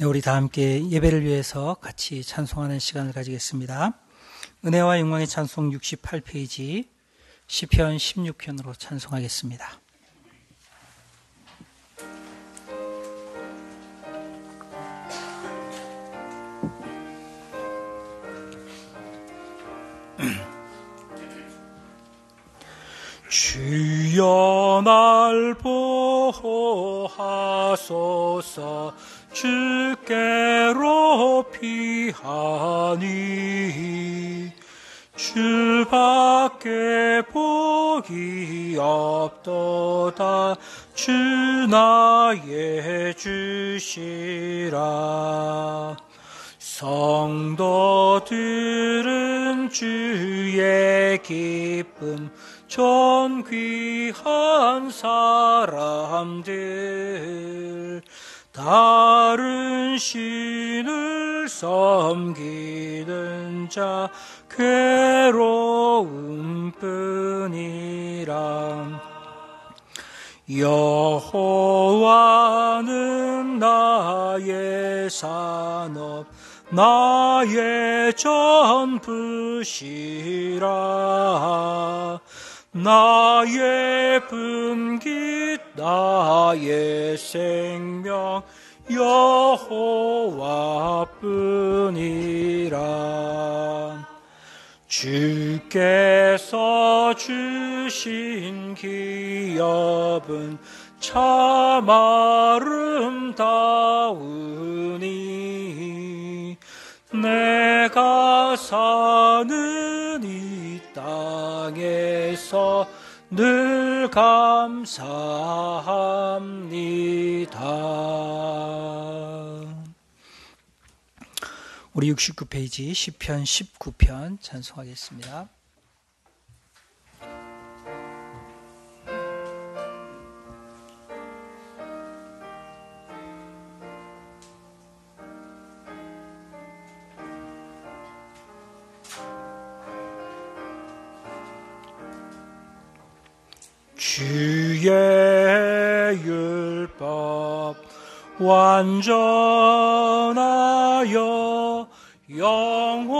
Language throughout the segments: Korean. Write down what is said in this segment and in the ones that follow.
네, 우리 다 함께 예배를 위해서 같이 찬송하는 시간을 가지겠습니다. 은혜와 영광의 찬송 68페이지 시편 16편으로 찬송하겠습니다. 주여 날 보호하소서. 주께로 피하니 주밖에 복이 없도다. 주 나의 주시라. 성도들은 주의 기쁨, 존귀한 사람들, 다른 신을 섬기는 자 괴로운 뿐이라. 여호와는 나의 산업, 나의 전부시라. 나의 분깃, 나의 생명, 여호와뿐이라. 주께서 주신 기업은 참 아름다우니 내가 사는 이 땅에서 늘 감사합니다. 우리 69페이지 시편 19편 찬송하겠습니다. 주의 율법 완전하여 영혼을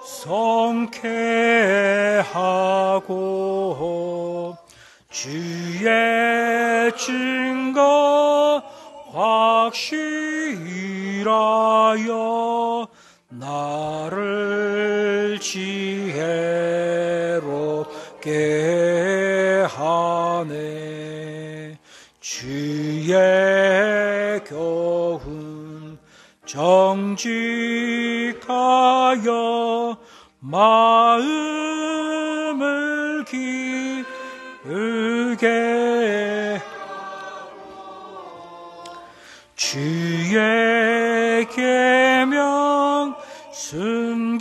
성케 하고 주의 증거 확실하여 나를 지혜롭게 하네. 주의 교훈 정직하여 마음을 기쁘게 주의 계명 순결하여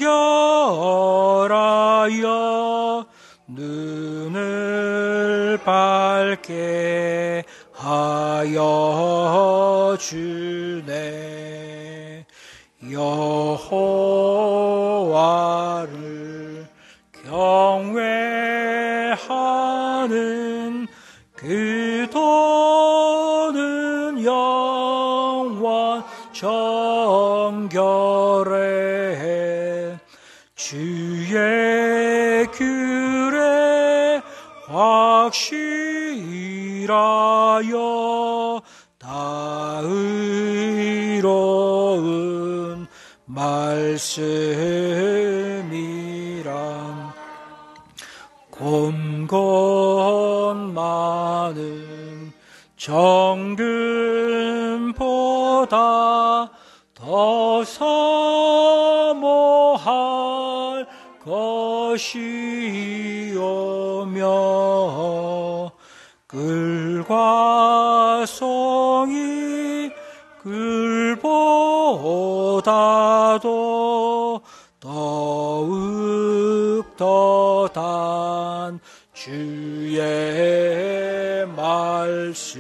눈을 밝게 하여 주네. 여호와를 경외하는 그 도는 영원 정결해. 주의 규례 확실하여 다 의로운 말씀이라. 곰곰 많은 정금보다 더 사모할 것이오며 끌과 송이 끌보다도 더욱 더 단 주의 말씀.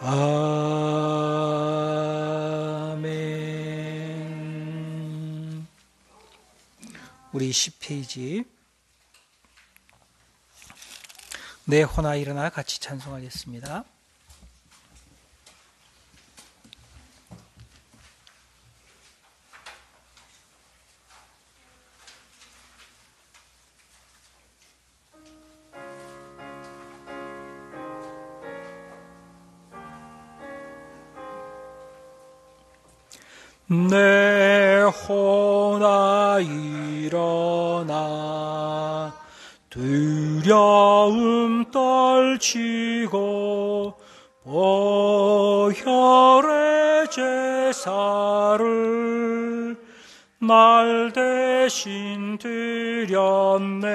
아멘. 우리 10페이지 내 혼아 일어나 같이 찬송하겠습니다. 내 호나 일어나 두려움 떨치고 보혈의 제사를 날 대신 드렸네.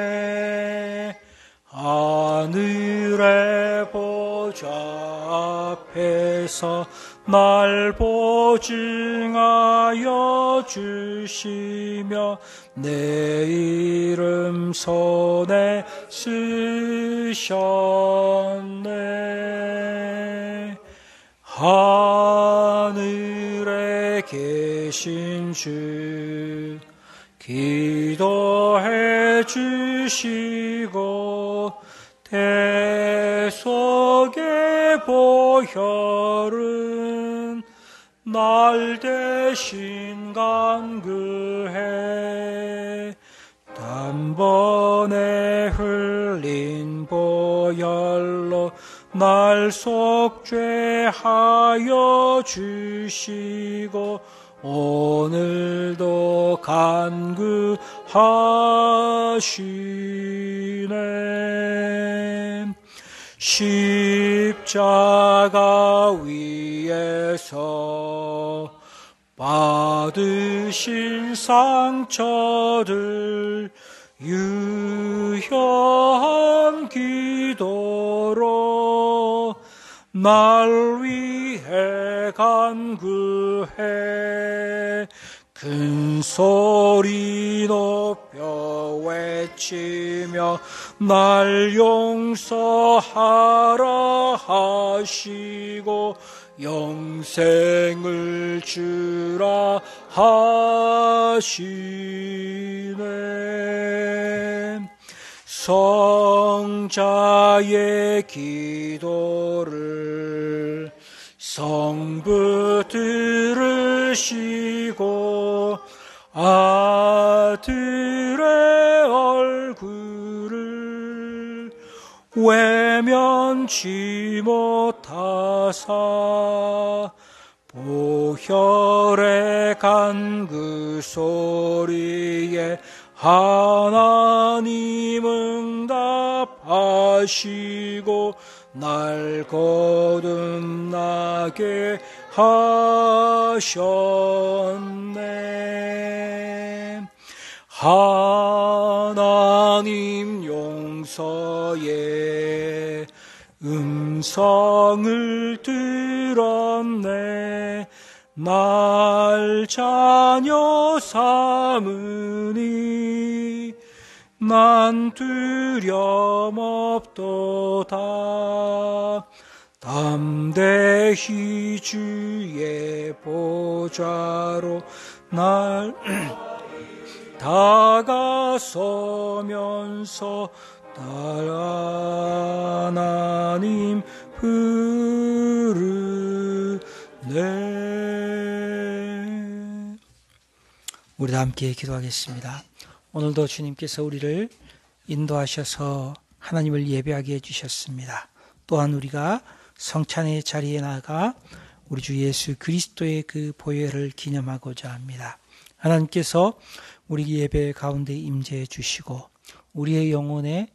하늘의 보좌 앞에서 날 보증하여 주시며 내 이름 손에 쓰셨네. 하늘에 계신 주 기도해 주시고 대속의 보혈은 날 대신 간구해. 단번에 흘린 보혈로 날 속죄하여 주시고 오늘도 간구하시네. 십자가 위에서 받으신 상처들 유효한 기도로 날 위해 간구해. 큰 소리 높여 외치며 날 용서하라 하시고 영생을 주라 하시네. 성자의 기도를 성부 들으시고 아들의 얼굴을 외면치 못하사 보혈의 간구 소리에 하나님 응답하시고 날 거듭나게 하셨네. 하나님 용서의 음성을 들었네. 날 자녀 삼으니 난 두려움 없도다. 담대히 주의 보좌로 날 다가서면서 날 하나님 부르네. 우리 다 함께 기도하겠습니다. 오늘도 주님께서 우리를 인도하셔서 하나님을 예배하게 해주셨습니다. 또한 우리가 성찬의 자리에 나가 우리 주 예수 그리스도의 그 보혈을 기념하고자 합니다. 하나님께서 우리 예배 가운데 임재해 주시고 우리의 영혼에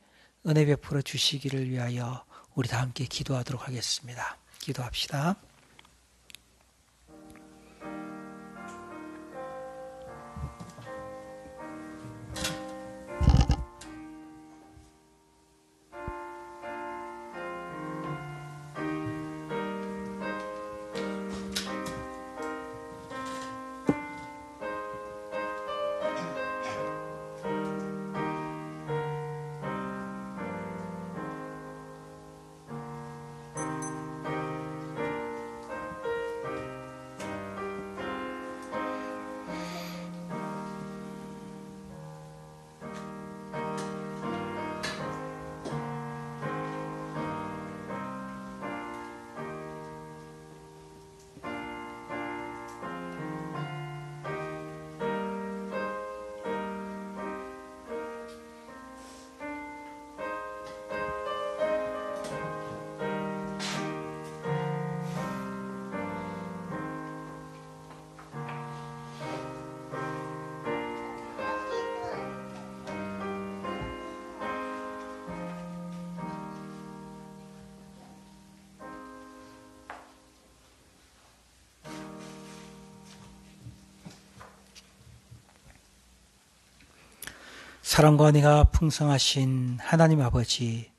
은혜 베풀어 주시기를 위하여 우리 다 함께 기도하도록 하겠습니다. 기도합시다. 사랑과 은혜가 풍성하신 하나님 아버지,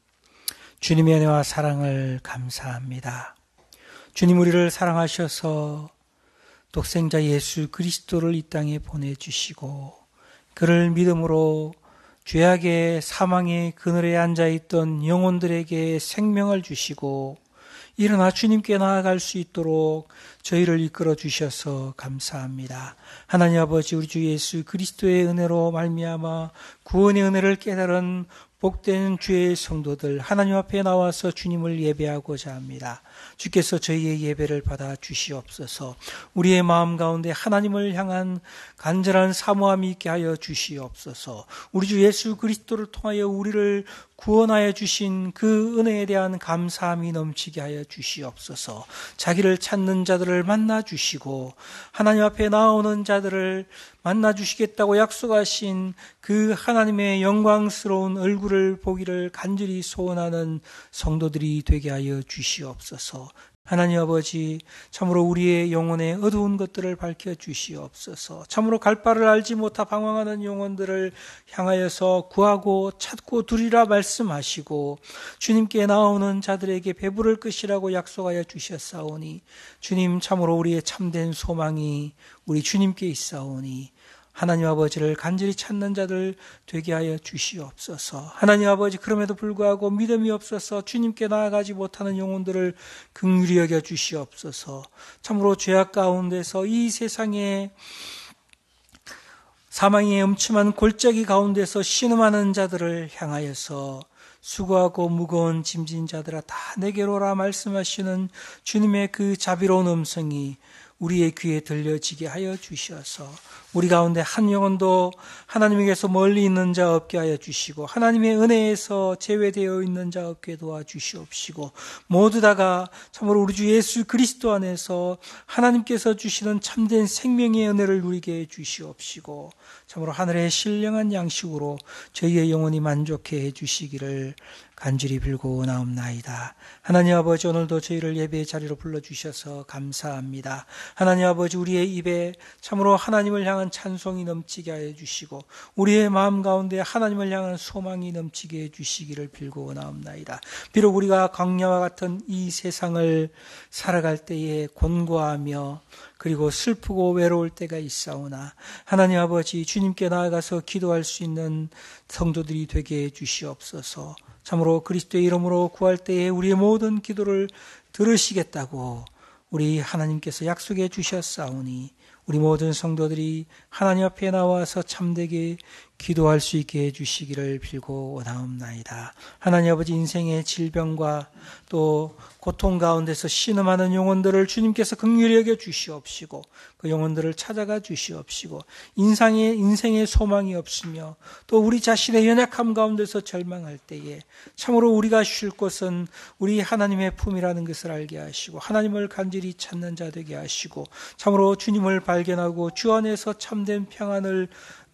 주님의 은혜와 사랑을 감사합니다. 주님 우리를 사랑하셔서 독생자 예수 그리스도를 이 땅에 보내주시고 그를 믿음으로 죄악의 사망의 그늘에 앉아있던 영혼들에게 생명을 주시고 일어나 주님께 나아갈 수 있도록 저희를 이끌어 주셔서 감사합니다. 하나님 아버지, 우리 주 예수 그리스도의 은혜로 말미암아 구원의 은혜를 깨달은 복된 주의 성도들 하나님 앞에 나와서 주님을 예배하고자 합니다. 주께서 저희의 예배를 받아 주시옵소서. 우리의 마음 가운데 하나님을 향한 간절한 사모함이 있게 하여 주시옵소서. 우리 주 예수 그리스도를 통하여 우리를 구원하여 주신 그 은혜에 대한 감사함이 넘치게 하여 주시옵소서. 자기를 찾는 자들을 만나 주시고 하나님 앞에 나오는 자들을 만나 주시겠다고 약속하신 그 하나님의 영광스러운 얼굴을 보기를 간절히 소원하는 성도들이 되게 하여 주시옵소서. 하나님 아버지, 참으로 우리의 영혼의 어두운 것들을 밝혀 주시옵소서. 참으로 갈 바를 알지 못하 방황하는 영혼들을 향하여서 구하고 찾고 두리라 말씀하시고 주님께 나오는 자들에게 배부를 것이라고 약속하여 주셨사오니 주님, 참으로 우리의 참된 소망이 우리 주님께 있사오니 하나님 아버지를 간절히 찾는 자들 되게 하여 주시옵소서. 하나님 아버지, 그럼에도 불구하고 믿음이 없어서 주님께 나아가지 못하는 영혼들을 긍휼히 여겨 주시옵소서. 참으로 죄악 가운데서 이 세상에 사망의 음침한 골짜기 가운데서 신음하는 자들을 향하여서 수고하고 무거운 짐진 자들아 다 내게로 오라 말씀하시는 주님의 그 자비로운 음성이 우리의 귀에 들려지게 하여 주셔서 우리 가운데 한 영혼도 하나님에게서 멀리 있는 자 없게 하여 주시고 하나님의 은혜에서 제외되어 있는 자 없게 도와주시옵시고 모두 다가 참으로 우리 주 예수 그리스도 안에서 하나님께서 주시는 참된 생명의 은혜를 누리게 해 주시옵시고 참으로 하늘의 신령한 양식으로 저희의 영혼이 만족해 해 주시기를 간절히 빌고 나옵나이다. 하나님 아버지, 오늘도 저희를 예배의 자리로 불러주셔서 감사합니다. 하나님 아버지, 우리의 입에 참으로 하나님을 향한 찬송이 넘치게 하여 주시고 우리의 마음 가운데 하나님을 향한 소망이 넘치게 해 주시기를 빌고 나옵나이다. 비록 우리가 광야와 같은 이 세상을 살아갈 때에 곤고하며 그리고 슬프고 외로울 때가 있사오나 하나님 아버지, 주님께 나아가서 기도할 수 있는 성도들이 되게 해 주시옵소서. 참으로 그리스도의 이름으로 구할 때에 우리의 모든 기도를 들으시겠다고 우리 하나님께서 약속해 주셨사오니 우리 모든 성도들이 하나님 앞에 나와서 참되게 기도할 수 있게 해주시기를 빌고 원하옵나이다. 하나님 아버지, 인생의 질병과 또 고통 가운데서 신음하는 영혼들을 주님께서 긍휼히 여겨 주시옵시고 그 영혼들을 찾아가 주시옵시고 인생의 소망이 없으며 또 우리 자신의 연약함 가운데서 절망할 때에 참으로 우리가 쉴 곳은 우리 하나님의 품이라는 것을 알게 하시고 하나님을 간절히 찾는 자 되게 하시고 참으로 주님을 발견하고 주 안에서 참된 평안을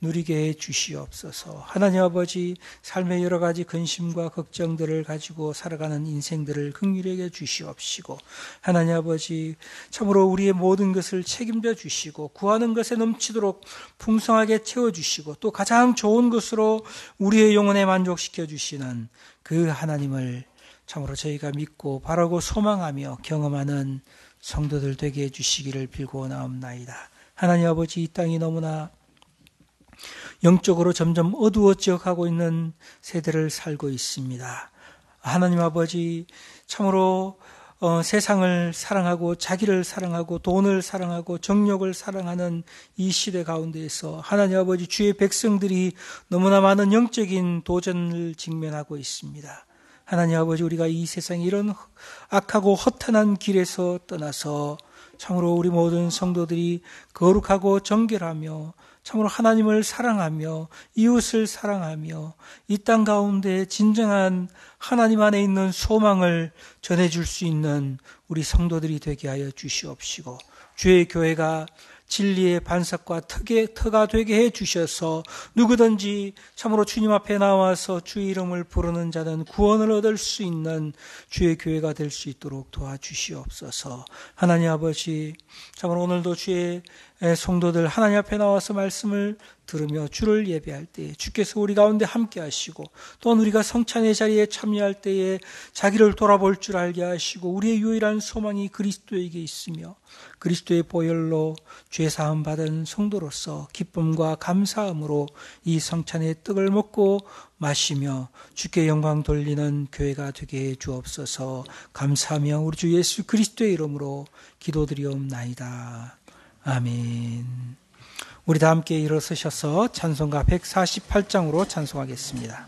누리게 해 주시옵소서. 하나님 아버지, 삶의 여러 가지 근심과 걱정들을 가지고 살아가는 인생들을 긍휼히 주시옵시고 하나님 아버지, 참으로 우리의 모든 것을 책임져 주시고 구하는 것에 넘치도록 풍성하게 채워주시고 또 가장 좋은 것으로 우리의 영혼에 만족시켜 주시는 그 하나님을 참으로 저희가 믿고 바라고 소망하며 경험하는 성도들 되게 해주시기를 빌고 나옵나이다. 하나님 아버지, 이 땅이 너무나 영적으로 점점 어두워져 가고 있는 세대를 살고 있습니다. 하나님 아버지, 참으로 세상을 사랑하고 자기를 사랑하고 돈을 사랑하고 정욕을 사랑하는 이 시대 가운데에서 하나님 아버지, 주의 백성들이 너무나 많은 영적인 도전을 직면하고 있습니다. 하나님 아버지, 우리가 이 세상에 이런 악하고 허탄한 길에서 떠나서 참으로 우리 모든 성도들이 거룩하고 정결하며 참으로 하나님을 사랑하며 이웃을 사랑하며 이 땅 가운데 진정한 하나님 안에 있는 소망을 전해줄 수 있는 우리 성도들이 되게 하여 주시옵시고 주의 교회가 진리의 반석과 터가 되게 해 주셔서 누구든지 참으로 주님 앞에 나와서 주의 이름을 부르는 자는 구원을 얻을 수 있는 주의 교회가 될 수 있도록 도와주시옵소서. 하나님 아버지, 참으로 오늘도 주의 성도들 하나님 앞에 나와서 말씀을 들으며 주를 예배할 때에 주께서 우리 가운데 함께 하시고, 또한 우리가 성찬의 자리에 참여할 때에 자기를 돌아볼 줄 알게 하시고, 우리의 유일한 소망이 그리스도에게 있으며 그리스도의 보혈로 죄사함 받은 성도로서 기쁨과 감사함으로 이 성찬의 떡을 먹고 마시며 주께 영광 돌리는 교회가 되게 해 주옵소서. 감사하며 우리 주 예수 그리스도의 이름으로 기도드리옵나이다. 아멘. 우리 다 함께 일어서셔서 찬송가 148장으로 찬송하겠습니다.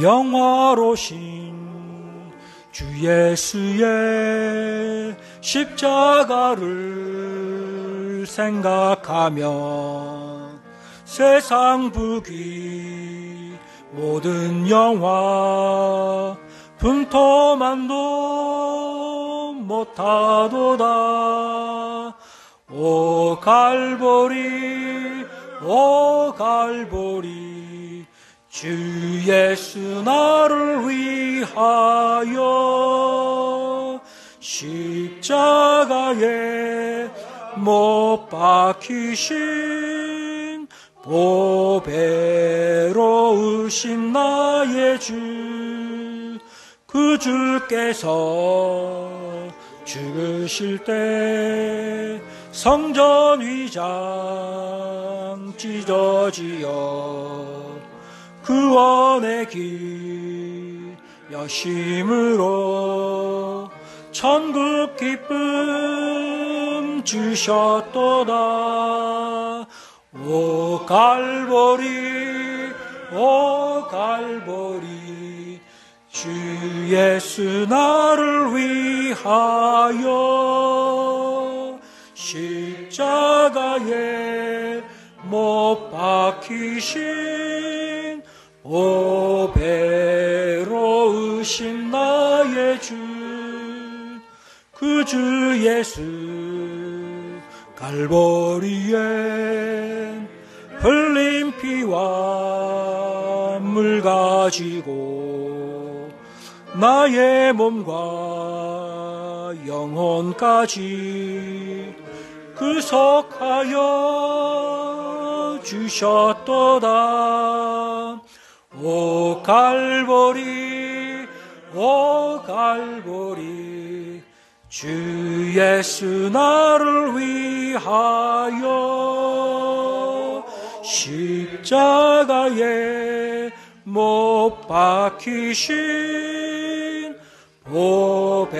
영화로신 주 예수의 십자가를 생각하며 세상 부귀 모든 영화 품토만도 못하도다. 오 갈보리 오 갈보리 주 예수 나를 위하여 십자가에 못 박히신 보배로우신 나의 주, 그 주께서 죽으실 때 성전 위장 찢어지어 구원의 길 여심으로 천국 기쁨 주셨도다. 오 갈보리 오 갈보리 주 예수 나를 위하여 십자가에 못 박히신 보배로우신 나의 주, 그 주 예수 갈보리에 흘린 피와 물 가지고 나의 몸과 영혼까지 구속하여 주셨도다. 오 갈보리 오 갈보리 주 예수 나를 위하여 십자가에 못 박히신 보배로우신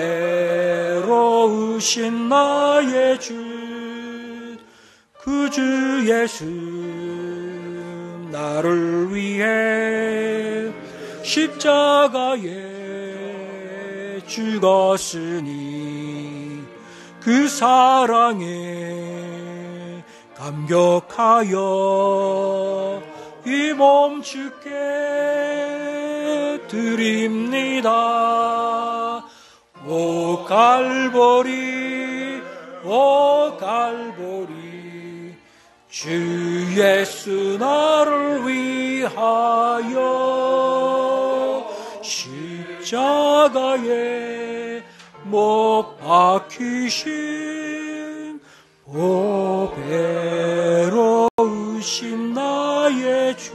나의 주, 그 주 예수 나를 위해 십자가에 죽었으니 그 사랑에 감격하여 이 몸 주께 드립니다. 오 갈보리 오 갈보리 주 예수 나를 위하여 십자가에 못 박히신 보배로우신 나의 주.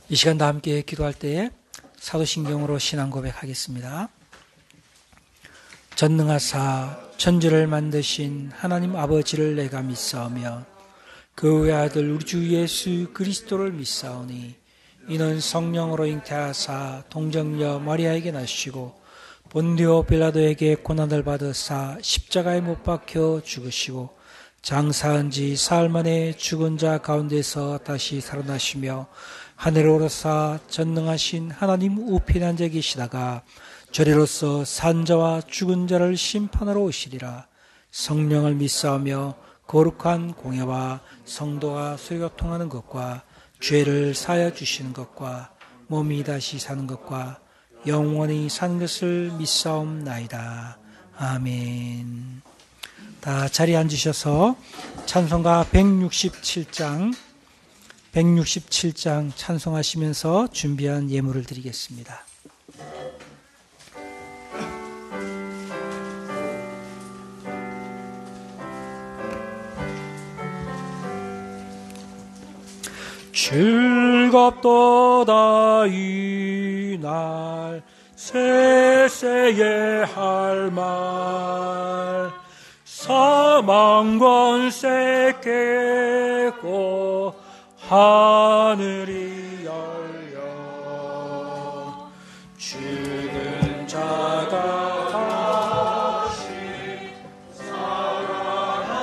이 시간 다 함께 기도할 때에 사도신경으로 신앙 고백하겠습니다. 전능하사 천지를 만드신 하나님 아버지를 내가 믿사오며 그 외아들 우리 주 예수 그리스도를 믿사오니 이는 성령으로 잉태하사 동정녀 마리아에게 나시고 본디오 빌라도에게 고난을 받으사 십자가에 못 박혀 죽으시고 장사한 지 사흘 만에 죽은 자 가운데서 다시 살아나시며 하늘에 오르사 전능하신 하나님 우편에 앉아 계시다가 저리로서 산 자와 죽은 자를 심판하러 오시리라. 성령을 믿사오며 거룩한 공예와 성도가 소교통하는 것과 죄를 사하여 주시는 것과 몸이 다시 사는 것과 영원히 사는 것을 믿사옵나이다. 아멘. 다 자리에 앉으셔서 찬송가 167장 찬송하시면서 준비한 예물을 드리겠습니다. 즐겁도다 이날 세세에 할 말 사망 권세 깨고 하늘이 열려 죽은 자가 다시 살아나서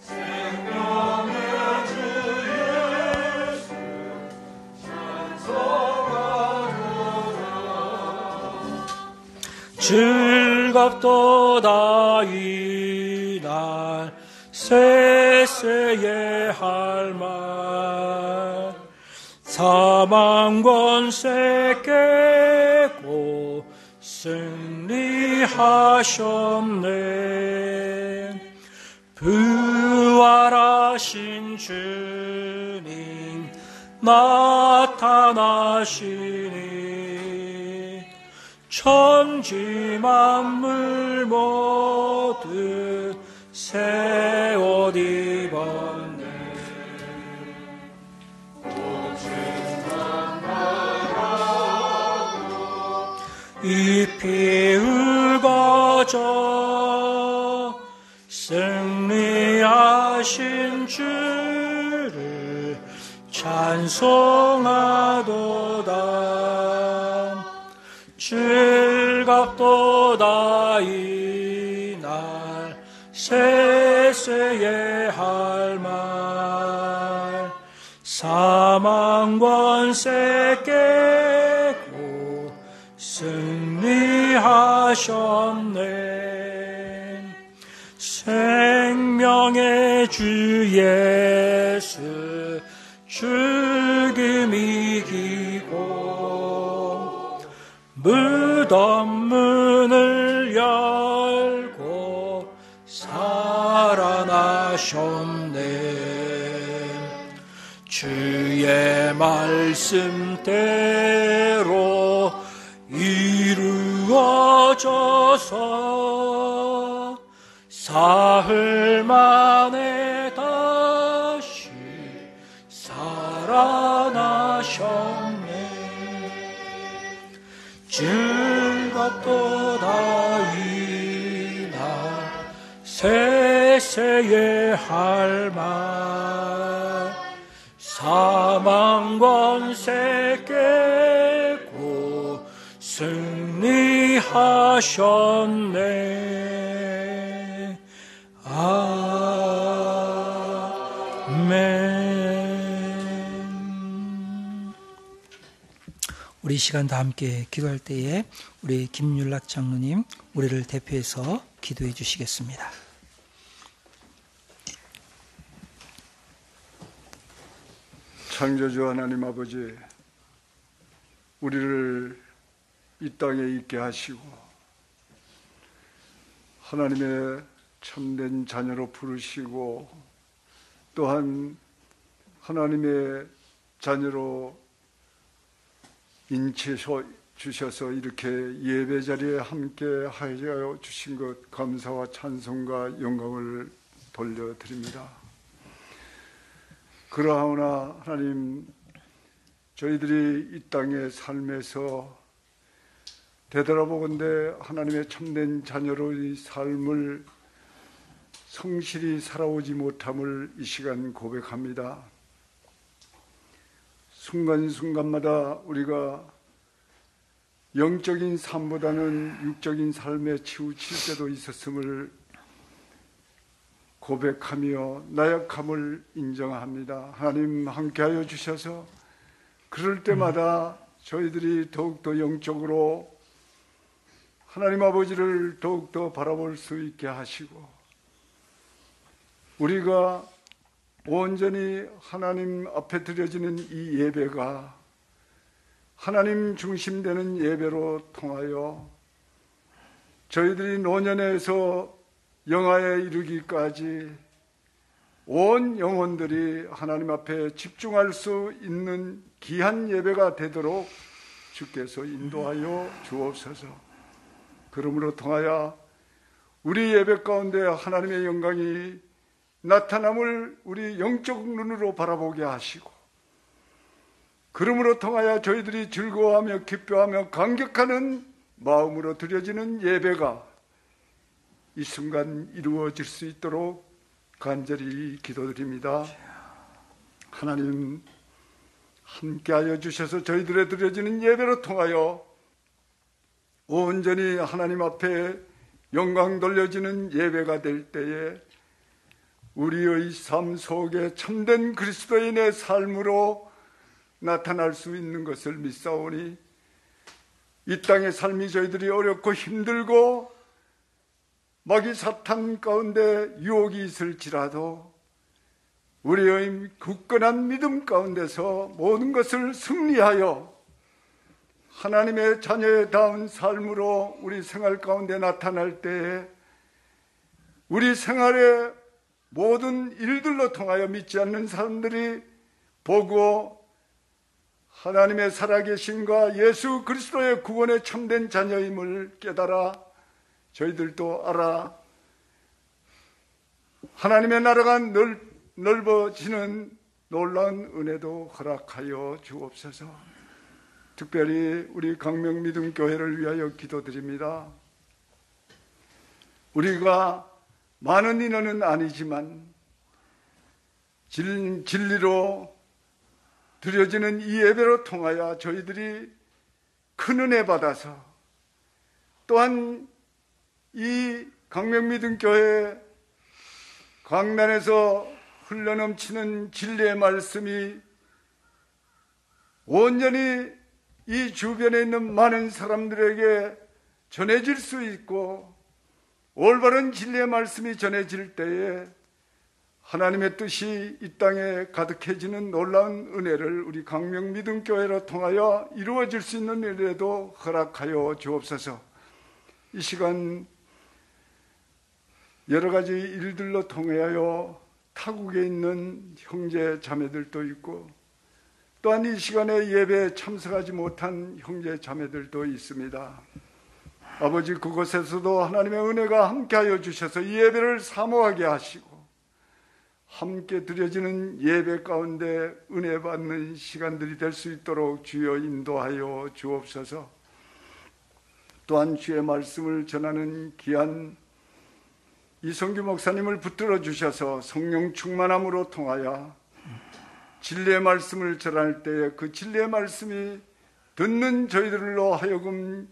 생명의 주 예수 찬송하노라. 즐겁도다 이날 세세에 할 말 사망 권세 깨고 승리하셨네. 부활하신 주님 나타나시니 천지 만물 모두 새 옷 입었네. 잎이 붉어져 승리하신 주를 찬송하도다. 즐겁도다 이날 세세에 할 말 사망 권세 깨고 승리하셨네. 생명의 주 예수 죽음 이기고 무덤 문을 열고 살아나셨네. 주의 말씀대로 이루어져서 사흘 만에 다시 살아나셨네. 즐겁도다 이날 세세에 할 말 사망 권세 깨고 승리하셨네. 아멘. 우리 이 시간 다 함께 기도할 때에 우리 김윤락 장로님 우리를 대표해서 기도해 주시겠습니다. 창조주 하나님 아버지, 우리를 이 땅에 있게 하시고 하나님의 참된 자녀로 부르시고 또한 하나님의 자녀로 인치해 주셔서 이렇게 예배 자리에 함께 하여 주신 것 감사와 찬송과 영광을 돌려드립니다. 그러하오나 하나님, 저희들이 이 땅의 삶에서 되돌아보건대 하나님의 참된 자녀로의 삶을 성실히 살아오지 못함을 이 시간 고백합니다. 순간순간마다 우리가 영적인 삶보다는 육적인 삶에 치우칠 때도 있었음을 고백하며 나약함을 인정합니다. 하나님 함께하여 주셔서 그럴 때마다 저희들이 더욱더 영적으로 하나님 아버지를 더욱더 바라볼 수 있게 하시고 우리가 온전히 하나님 앞에 드려지는 이 예배가 하나님 중심되는 예배로 통하여 저희들이 노년에서 영화에 이르기까지 온 영혼들이 하나님 앞에 집중할 수 있는 귀한 예배가 되도록 주께서 인도하여 주옵소서. 그러므로 통하여 우리 예배 가운데 하나님의 영광이 나타남을 우리 영적 눈으로 바라보게 하시고, 그러므로 통하여 저희들이 즐거워하며 기뻐하며 감격하는 마음으로 드려지는 예배가 이 순간 이루어질 수 있도록 간절히 기도드립니다. 하나님 함께하여 주셔서 저희들의 드려지는 예배로 통하여 온전히 하나님 앞에 영광 돌려지는 예배가 될 때에 우리의 삶 속에 참된 그리스도인의 삶으로 나타날 수 있는 것을 믿사오니, 이 땅의 삶이 저희들이 어렵고 힘들고 마귀 사탄 가운데 유혹이 있을지라도 우리의 굳건한 믿음 가운데서 모든 것을 승리하여 하나님의 자녀다운 삶으로 우리 생활 가운데 나타날 때에 우리 생활의 모든 일들로 통하여 믿지 않는 사람들이 보고 하나님의 살아계심과 예수 그리스도의 구원에 참된 자녀임을 깨달아 저희들도 알아 하나님의 나라가 넓어지는 놀라운 은혜도 허락하여 주옵소서. 특별히 우리 강명믿음교회를 위하여 기도드립니다. 우리가 많은 인원은 아니지만 진리로 드려지는 이 예배로 통하여 저희들이 큰 은혜 받아서, 또한 이 강명믿음교회 강단에서 흘러넘치는 진리의 말씀이 온전히 이 주변에 있는 많은 사람들에게 전해질 수 있고, 올바른 진리의 말씀이 전해질 때에 하나님의 뜻이 이 땅에 가득해지는 놀라운 은혜를 우리 강명믿음교회로 통하여 이루어질 수 있는 은혜도 허락하여 주옵소서. 이 시간 여러 가지 일들로 통하여 타국에 있는 형제 자매들도 있고, 또한 이 시간에 예배에 참석하지 못한 형제 자매들도 있습니다. 아버지, 그곳에서도 하나님의 은혜가 함께하여 주셔서 이 예배를 사모하게 하시고 함께 드려지는 예배 가운데 은혜 받는 시간들이 될 수 있도록 주여 인도하여 주옵소서. 또한 주의 말씀을 전하는 귀한 이성규 목사님을 붙들어 주셔서 성령 충만함으로 통하여 진리의 말씀을 전할 때에 그 진리의 말씀이 듣는 저희들로 하여금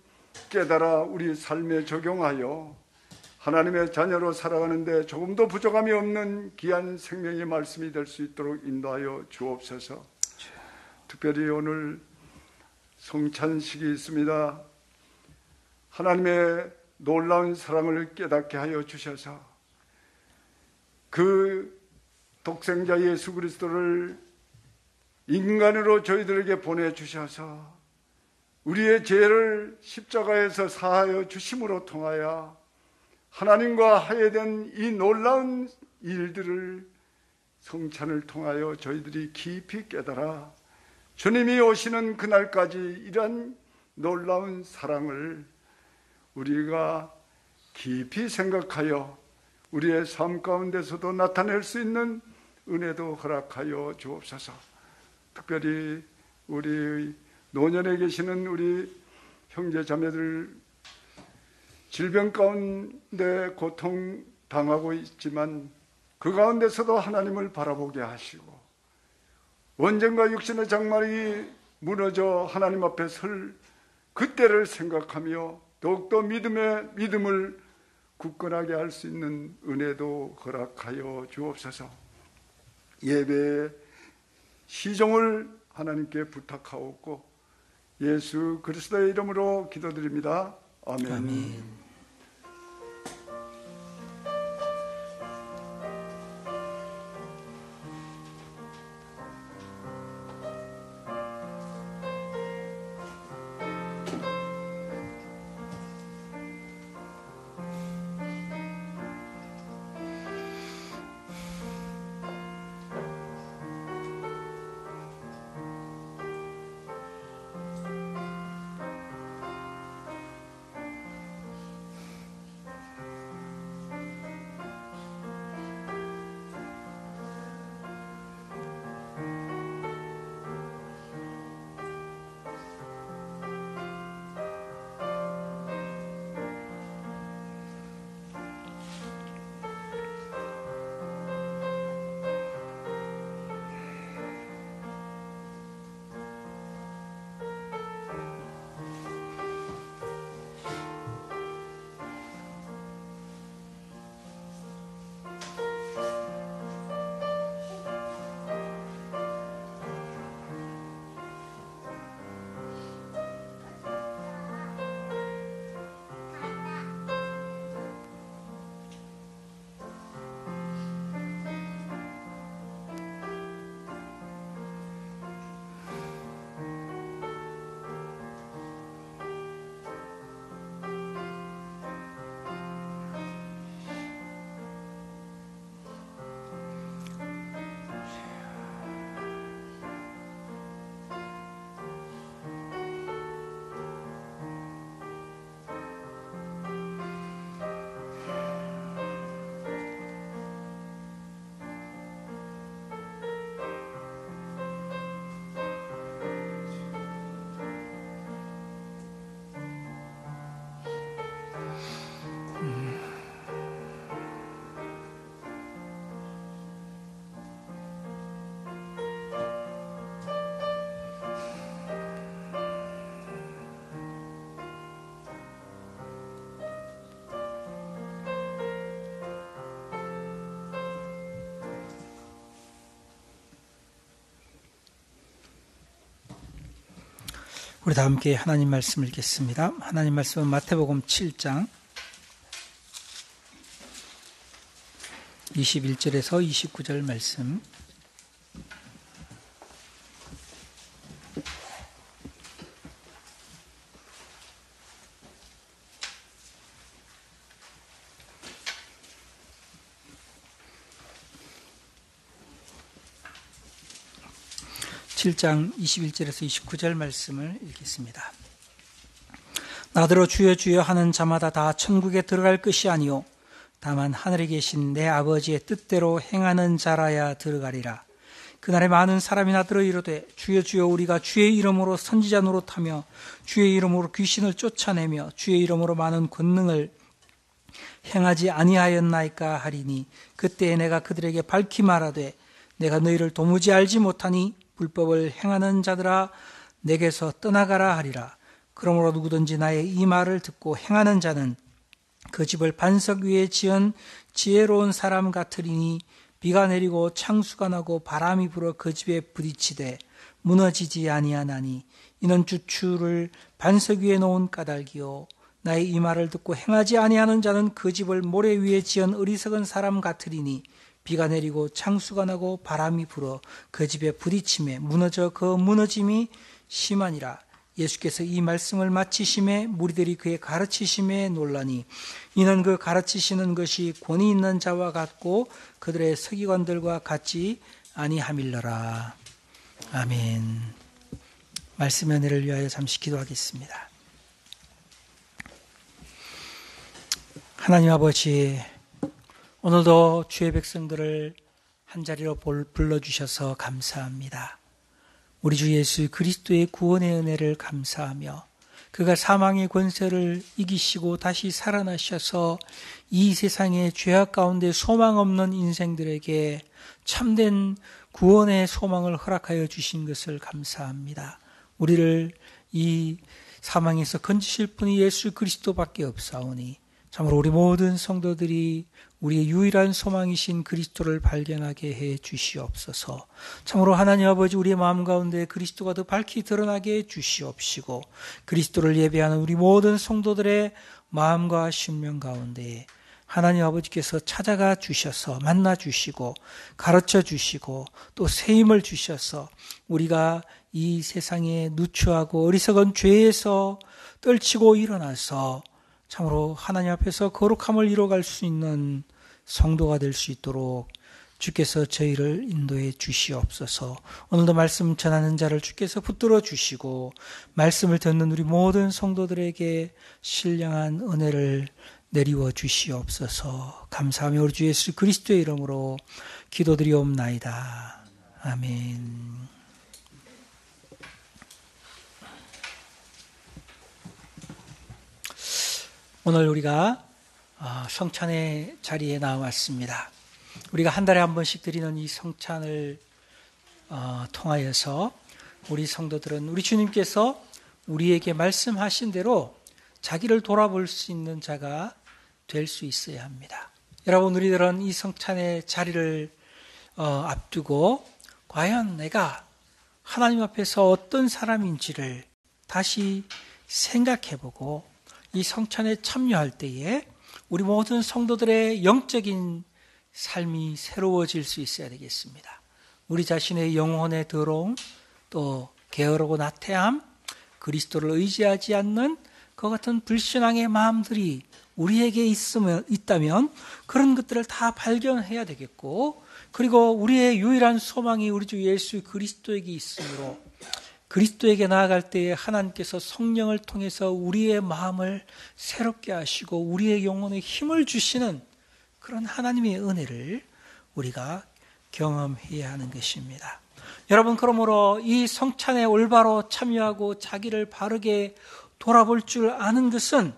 깨달아 우리 삶에 적용하여 하나님의 자녀로 살아가는데 조금도 부족함이 없는 귀한 생명의 말씀이 될 수 있도록 인도하여 주옵소서. 특별히 오늘 성찬식이 있습니다. 하나님의 놀라운 사랑을 깨닫게 하여 주셔서 그 독생자 예수 그리스도를 인간으로 저희들에게 보내주셔서 우리의 죄를 십자가에서 사하여 주심으로 통하여 하나님과 하게 된 이 놀라운 일들을 성찬을 통하여 저희들이 깊이 깨달아 주님이 오시는 그날까지 이런 놀라운 사랑을 우리가 깊이 생각하여 우리의 삶 가운데서도 나타낼 수 있는 은혜도 허락하여 주옵소서. 특별히 우리 노년에 계시는 우리 형제 자매들 질병 가운데 고통당하고 있지만 그 가운데서도 하나님을 바라보게 하시고 원정과 육신의 장막이 무너져 하나님 앞에 설 그때를 생각하며 더욱더 믿음을 굳건하게 할 수 있는 은혜도 허락하여 주옵소서. 예배의 시종을 하나님께 부탁하옵고 예수 그리스도의 이름으로 기도드립니다. 아멘. 아멘. 우리 다 함께 하나님 말씀 읽겠습니다. 하나님 말씀은 마태복음 7장 21절에서 29절 말씀. (7장) 21절에서 29절 말씀을 읽겠습니다. 나더러 주여 주여 하는 자마다 다 천국에 들어갈 것이 아니요 다만 하늘에 계신 내 아버지의 뜻대로 행하는 자라야 들어가리라. 그날에 많은 사람이 나더러 이르되 주여 주여 우리가 주의 이름으로 선지자 노릇하며 주의 이름으로 귀신을 쫓아내며 주의 이름으로 많은 권능을 행하지 아니하였나이까 하리니 그때에 내가 그들에게 밝히 말하되 내가 너희를 도무지 알지 못하니 불법을 행하는 자들아 내게서 떠나가라 하리라. 그러므로 누구든지 나의 이 말을 듣고 행하는 자는 그 집을 반석 위에 지은 지혜로운 사람 같으리니 비가 내리고 창수가 나고 바람이 불어 그 집에 부딪히되 무너지지 아니하나니 이는 주추를 반석 위에 놓은 까닭이요 나의 이 말을 듣고 행하지 아니하는 자는 그 집을 모래 위에 지은 어리석은 사람 같으리니 비가 내리고 창수가 나고 바람이 불어 그 집에 부딪힘에 무너져 그 무너짐이 심하니라. 예수께서 이 말씀을 마치심에 무리들이 그의 가르치심에 놀라니 이는 그 가르치시는 것이 권위 있는 자와 같고 그들의 서기관들과 같지 아니함일러라. 아멘. 말씀의 은혜를 위하여 잠시 기도하겠습니다. 하나님 아버지, 오늘도 주의 백성들을 한자리로 불러주셔서 감사합니다. 우리 주 예수 그리스도의 구원의 은혜를 감사하며 그가 사망의 권세를 이기시고 다시 살아나셔서 이 세상의 죄악 가운데 소망 없는 인생들에게 참된 구원의 소망을 허락하여 주신 것을 감사합니다. 우리를 이 사망에서 건지실 분이 예수 그리스도밖에 없사오니 참으로 우리 모든 성도들이 우리의 유일한 소망이신 그리스도를 발견하게 해 주시옵소서. 참으로 하나님 아버지 우리의 마음 가운데 그리스도가 더 밝히 드러나게 해 주시옵시고 그리스도를 예배하는 우리 모든 성도들의 마음과 심령 가운데 하나님 아버지께서 찾아가 주셔서 만나 주시고 가르쳐 주시고 또 새 힘을 주셔서 우리가 이 세상에 누추하고 어리석은 죄에서 떨치고 일어나서 참으로 하나님 앞에서 거룩함을 이뤄갈 수 있는 성도가 될 수 있도록 주께서 저희를 인도해 주시옵소서. 오늘도 말씀 전하는 자를 주께서 붙들어 주시고 말씀을 듣는 우리 모든 성도들에게 신령한 은혜를 내리워 주시옵소서. 감사하며 우리 주 예수 그리스도의 이름으로 기도드리옵나이다. 아멘. 오늘 우리가 성찬의 자리에 나왔습니다. 우리가 한 달에 한 번씩 드리는 이 성찬을 통하여서 우리 성도들은 우리 주님께서 우리에게 말씀하신 대로 자기를 돌아볼 수 있는 자가 될 수 있어야 합니다. 여러분, 우리들은 이 성찬의 자리를 앞두고 과연 내가 하나님 앞에서 어떤 사람인지를 다시 생각해보고 이 성찬에 참여할 때에 우리 모든 성도들의 영적인 삶이 새로워질 수 있어야 되겠습니다. 우리 자신의 영혼의 더러움, 또 게으르고 나태함, 그리스도를 의지하지 않는 그 같은 불신앙의 마음들이 우리에게 있다면 그런 것들을 다 발견해야 되겠고, 그리고 우리의 유일한 소망이 우리 주 예수 그리스도에게 있으므로 그리스도에게 나아갈 때에 하나님께서 성령을 통해서 우리의 마음을 새롭게 하시고 우리의 영혼에 힘을 주시는 그런 하나님의 은혜를 우리가 경험해야 하는 것입니다. 여러분, 그러므로 이 성찬에 올바로 참여하고 자기를 바르게 돌아볼 줄 아는 것은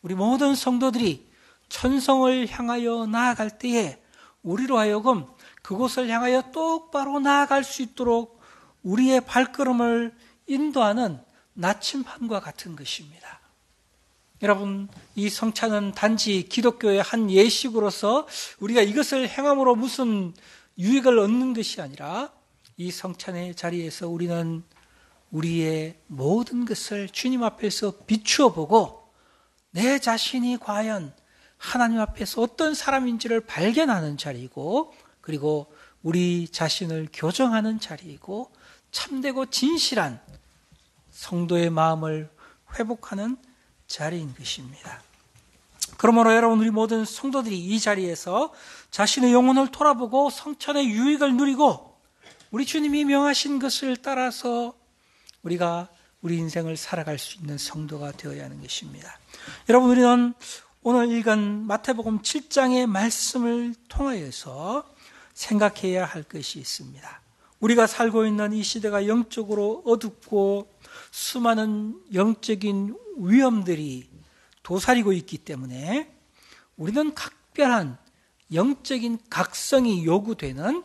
우리 모든 성도들이 천성을 향하여 나아갈 때에 우리로 하여금 그곳을 향하여 똑바로 나아갈 수 있도록 우리의 발걸음을 인도하는 나침반과 같은 것입니다. 여러분, 이 성찬은 단지 기독교의 한 예식으로서 우리가 이것을 행함으로 무슨 유익을 얻는 것이 아니라 이 성찬의 자리에서 우리는 우리의 모든 것을 주님 앞에서 비추어 보고 내 자신이 과연 하나님 앞에서 어떤 사람인지를 발견하는 자리이고, 그리고 우리 자신을 교정하는 자리이고, 참되고 진실한 성도의 마음을 회복하는 자리인 것입니다. 그러므로 여러분, 우리 모든 성도들이 이 자리에서 자신의 영혼을 돌아보고 성천의 유익을 누리고 우리 주님이 명하신 것을 따라서 우리가 우리 인생을 살아갈 수 있는 성도가 되어야 하는 것입니다. 여러분, 우리는 오늘 읽은 마태복음 7장의 말씀을 통하여서 생각해야 할 것이 있습니다. 우리가 살고 있는 이 시대가 영적으로 어둡고 수많은 영적인 위험들이 도사리고 있기 때문에 우리는 각별한 영적인 각성이 요구되는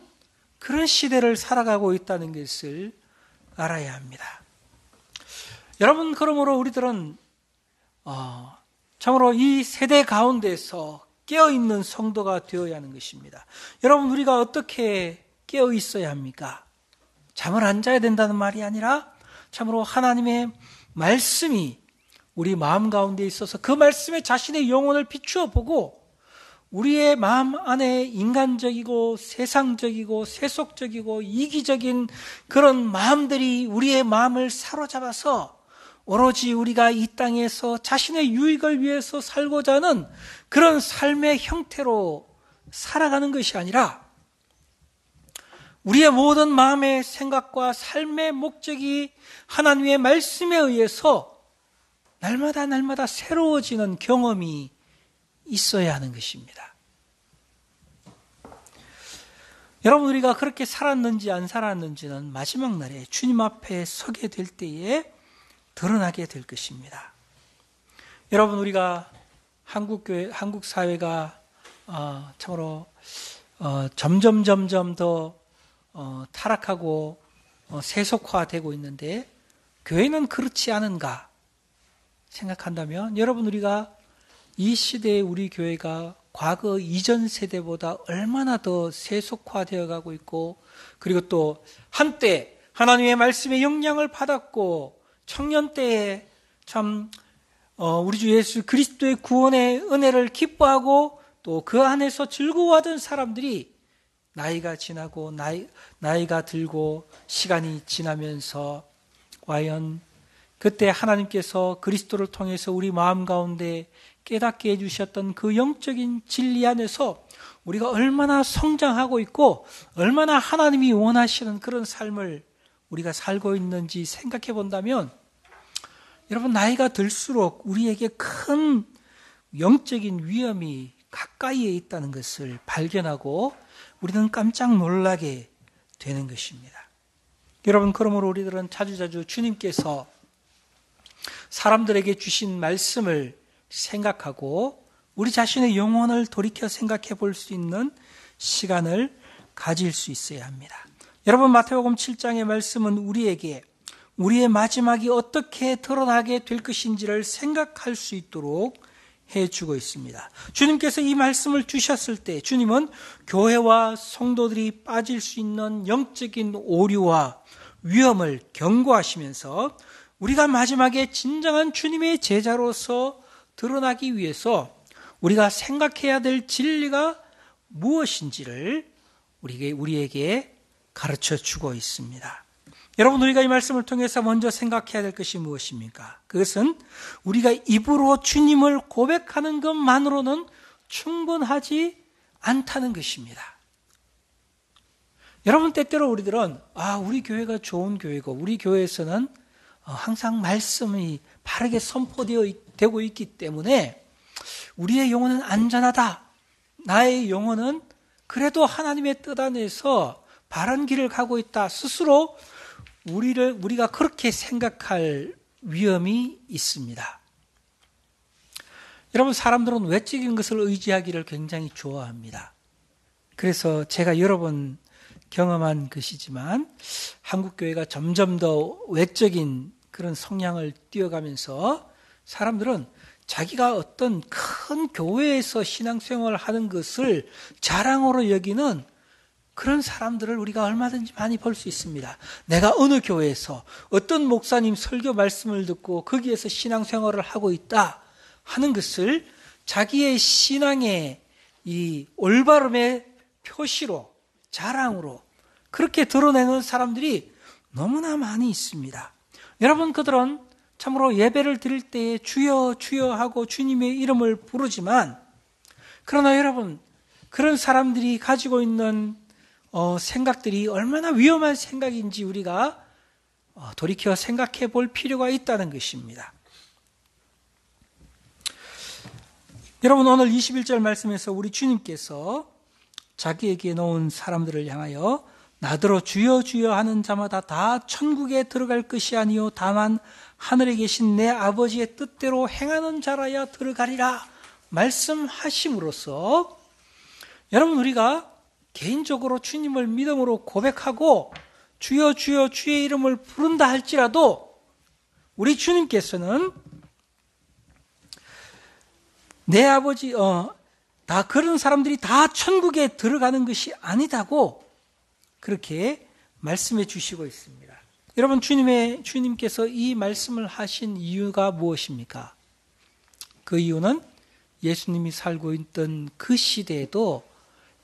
그런 시대를 살아가고 있다는 것을 알아야 합니다. 여러분, 그러므로 우리들은 참으로 이 세대 가운데서 깨어있는 성도가 되어야 하는 것입니다. 여러분, 우리가 어떻게 깨어 있어야 합니까? 잠을 안 자야 된다는 말이 아니라 참으로 하나님의 말씀이 우리 마음 가운데 있어서 그 말씀에 자신의 영혼을 비추어 보고 우리의 마음 안에 인간적이고 세상적이고 세속적이고 이기적인 그런 마음들이 우리의 마음을 사로잡아서 오로지 우리가 이 땅에서 자신의 유익을 위해서 살고자 하는 그런 삶의 형태로 살아가는 것이 아니라 우리의 모든 마음의 생각과 삶의 목적이 하나님의 말씀에 의해서 날마다 새로워지는 경험이 있어야 하는 것입니다. 여러분, 우리가 그렇게 살았는지 안 살았는지는 마지막 날에 주님 앞에 서게 될 때에 드러나게 될 것입니다. 여러분, 우리가 한국 사회가 참으로 점점 더 타락하고 세속화되고 있는데 교회는 그렇지 않은가 생각한다면, 여러분, 우리가 이 시대의 우리 교회가 과거 이전 세대보다 얼마나 더 세속화되어 가고 있고, 그리고 또 한때 하나님의 말씀의 영향을 받았고 청년 때에 참 우리 주 예수 그리스도의 구원의 은혜를 기뻐하고 또 그 안에서 즐거워하던 사람들이 나이가 지나고 나이가 들고 시간이 지나면서 과연 그때 하나님께서 그리스도를 통해서 우리 마음 가운데 깨닫게 해주셨던 그 영적인 진리 안에서 우리가 얼마나 성장하고 있고 얼마나 하나님이 원하시는 그런 삶을 우리가 살고 있는지 생각해 본다면, 여러분, 나이가 들수록 우리에게 큰 영적인 위험이 가까이에 있다는 것을 발견하고 우리는 깜짝 놀라게 되는 것입니다. 여러분, 그러므로 우리들은 자주자주 주님께서 사람들에게 주신 말씀을 생각하고 우리 자신의 영혼을 돌이켜 생각해 볼 수 있는 시간을 가질 수 있어야 합니다. 여러분, 마태복음 7장의 말씀은 우리에게 우리의 마지막이 어떻게 드러나게 될 것인지를 생각할 수 있도록 해주고 있습니다. 주님께서 이 말씀을 주셨을 때 주님은 교회와 성도들이 빠질 수 있는 영적인 오류와 위험을 경고하시면서 우리가 마지막에 진정한 주님의 제자로서 드러나기 위해서 우리가 생각해야 될 진리가 무엇인지를 우리에게 가르쳐 주고 있습니다. 여러분, 우리가 이 말씀을 통해서 먼저 생각해야 될 것이 무엇입니까? 그것은 우리가 입으로 주님을 고백하는 것만으로는 충분하지 않다는 것입니다. 여러분, 때때로 우리들은 우리 교회가 좋은 교회고 우리 교회에서는 항상 말씀이 바르게 선포되고 있기 때문에 우리의 영혼은 안전하다. 나의 영혼은 그래도 하나님의 뜻 안에서 바른 길을 가고 있다. 스스로 우리가 그렇게 생각할 위험이 있습니다. 여러분, 사람들은 외적인 것을 의지하기를 굉장히 좋아합니다. 그래서 제가 여러 번 경험한 것이지만 한국교회가 점점 더 외적인 그런 성향을 띄어가면서 사람들은 자기가 어떤 큰 교회에서 신앙생활을 하는 것을 자랑으로 여기는 그런 사람들을 우리가 얼마든지 많이 볼 수 있습니다. 내가 어느 교회에서 어떤 목사님 설교 말씀을 듣고 거기에서 신앙생활을 하고 있다 하는 것을 자기의 신앙의 이 올바름의 표시로, 자랑으로 그렇게 드러내는 사람들이 너무나 많이 있습니다. 여러분, 그들은 참으로 예배를 드릴 때에 주여 주여 하고 주님의 이름을 부르지만, 그러나 여러분, 그런 사람들이 가지고 있는 생각들이 얼마나 위험한 생각인지 우리가 돌이켜 생각해 볼 필요가 있다는 것입니다. 여러분, 오늘 21절 말씀에서 우리 주님께서 자기에게 놓은 사람들을 향하여 나더러 주여 주여 하는 자마다 다 천국에 들어갈 것이 아니요 다만 하늘에 계신 내 아버지의 뜻대로 행하는 자라야 들어가리라 말씀하심으로써, 여러분, 우리가 개인적으로 주님을 믿음으로 고백하고 주여 주여 주의 이름을 부른다 할지라도 우리 주님께서는 내 아버지 다 그런 사람들이 다 천국에 들어가는 것이 아니다고 그렇게 말씀해 주시고 있습니다. 여러분, 주님께서 이 말씀을 하신 이유가 무엇입니까? 그 이유는 예수님이 살고 있던 그 시대에도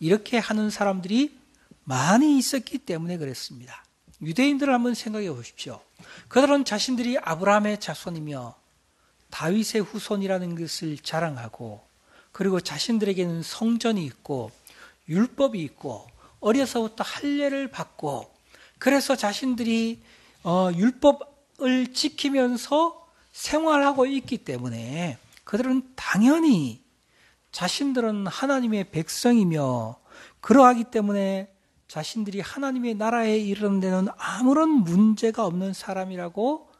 이렇게 하는 사람들이 많이 있었기 때문에 그랬습니다. 유대인들을 한번 생각해 보십시오. 그들은 자신들이 아브라함의 자손이며 다윗의 후손이라는 것을 자랑하고, 그리고 자신들에게는 성전이 있고 율법이 있고 어려서부터 할례를 받고, 그래서 자신들이 율법을 지키면서 생활하고 있기 때문에 그들은 당연히 자신들은 하나님의 백성이며, 그러하기 때문에 자신들이 하나님의 나라에 이르는 데는 아무런 문제가 없는 사람이라고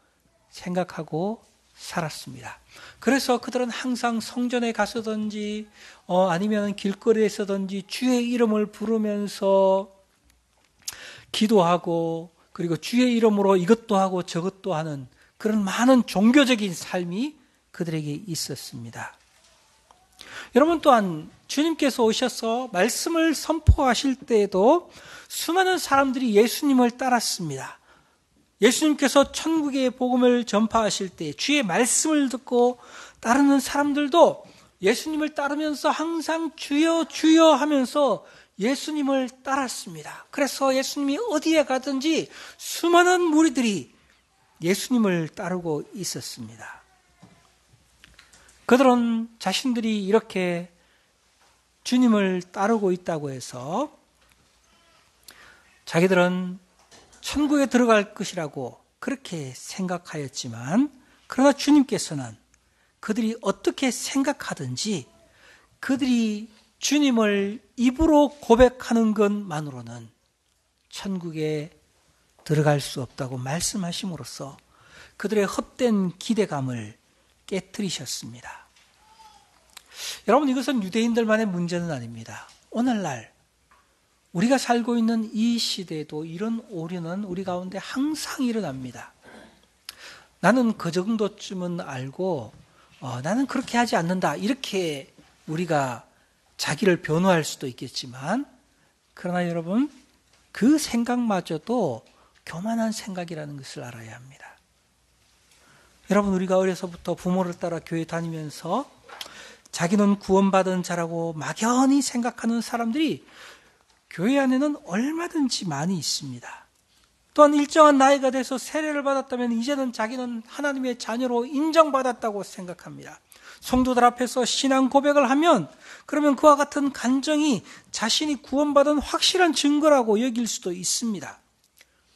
생각하고 살았습니다. 그래서 그들은 항상 성전에 가서든지 아니면 길거리에서든지 주의 이름을 부르면서 기도하고, 그리고 주의 이름으로 이것도 하고 저것도 하는 그런 많은 종교적인 삶이 그들에게 있었습니다. 여러분, 또한 주님께서 오셔서 말씀을 선포하실 때에도 수많은 사람들이 예수님을 따랐습니다. 예수님께서 천국의 복음을 전파하실 때 주의 말씀을 듣고 따르는 사람들도 예수님을 따르면서 항상 주여 주여 하면서 예수님을 따랐습니다. 그래서 예수님이 어디에 가든지 수많은 무리들이 예수님을 따르고 있었습니다. 그들은 자신들이 이렇게 주님을 따르고 있다고 해서 자기들은 천국에 들어갈 것이라고 그렇게 생각하였지만, 그러나 주님께서는 그들이 어떻게 생각하든지 그들이 주님을 입으로 고백하는 것만으로는 천국에 들어갈 수 없다고 말씀하심으로써 그들의 헛된 기대감을 깨뜨리셨습니다. 여러분, 이것은 유대인들만의 문제는 아닙니다. 오늘날 우리가 살고 있는 이 시대에도 이런 오류는 우리 가운데 항상 일어납니다. 나는 그 정도쯤은 알고 나는 그렇게 하지 않는다, 이렇게 우리가 자기를 변호할 수도 있겠지만, 그러나 여러분, 그 생각마저도 교만한 생각이라는 것을 알아야 합니다. 여러분, 우리가 어려서부터 부모를 따라 교회 다니면서 자기는 구원받은 자라고 막연히 생각하는 사람들이 교회 안에는 얼마든지 많이 있습니다. 또한 일정한 나이가 돼서 세례를 받았다면 이제는 자기는 하나님의 자녀로 인정받았다고 생각합니다. 성도들 앞에서 신앙 고백을 하면 그러면 그와 같은 간정이 자신이 구원받은 확실한 증거라고 여길 수도 있습니다.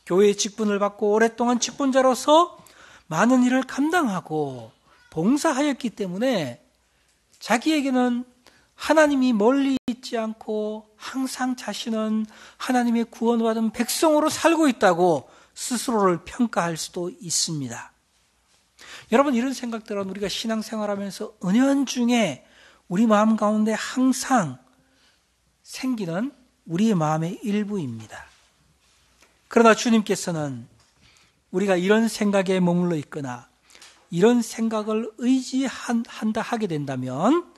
교회의 직분을 받고 오랫동안 직분자로서 많은 일을 감당하고 봉사하였기 때문에 자기에게는 하나님이 멀리 있지 않고 항상 자신은 하나님의 구원받은 백성으로 살고 있다고 스스로를 평가할 수도 있습니다. 여러분, 이런 생각들은 우리가 신앙생활하면서 은연중에 우리 마음 가운데 항상 생기는 우리의 마음의 일부입니다. 그러나 주님께서는 우리가 이런 생각에 머물러 있거나 이런 생각을 의지한다 하게 된다면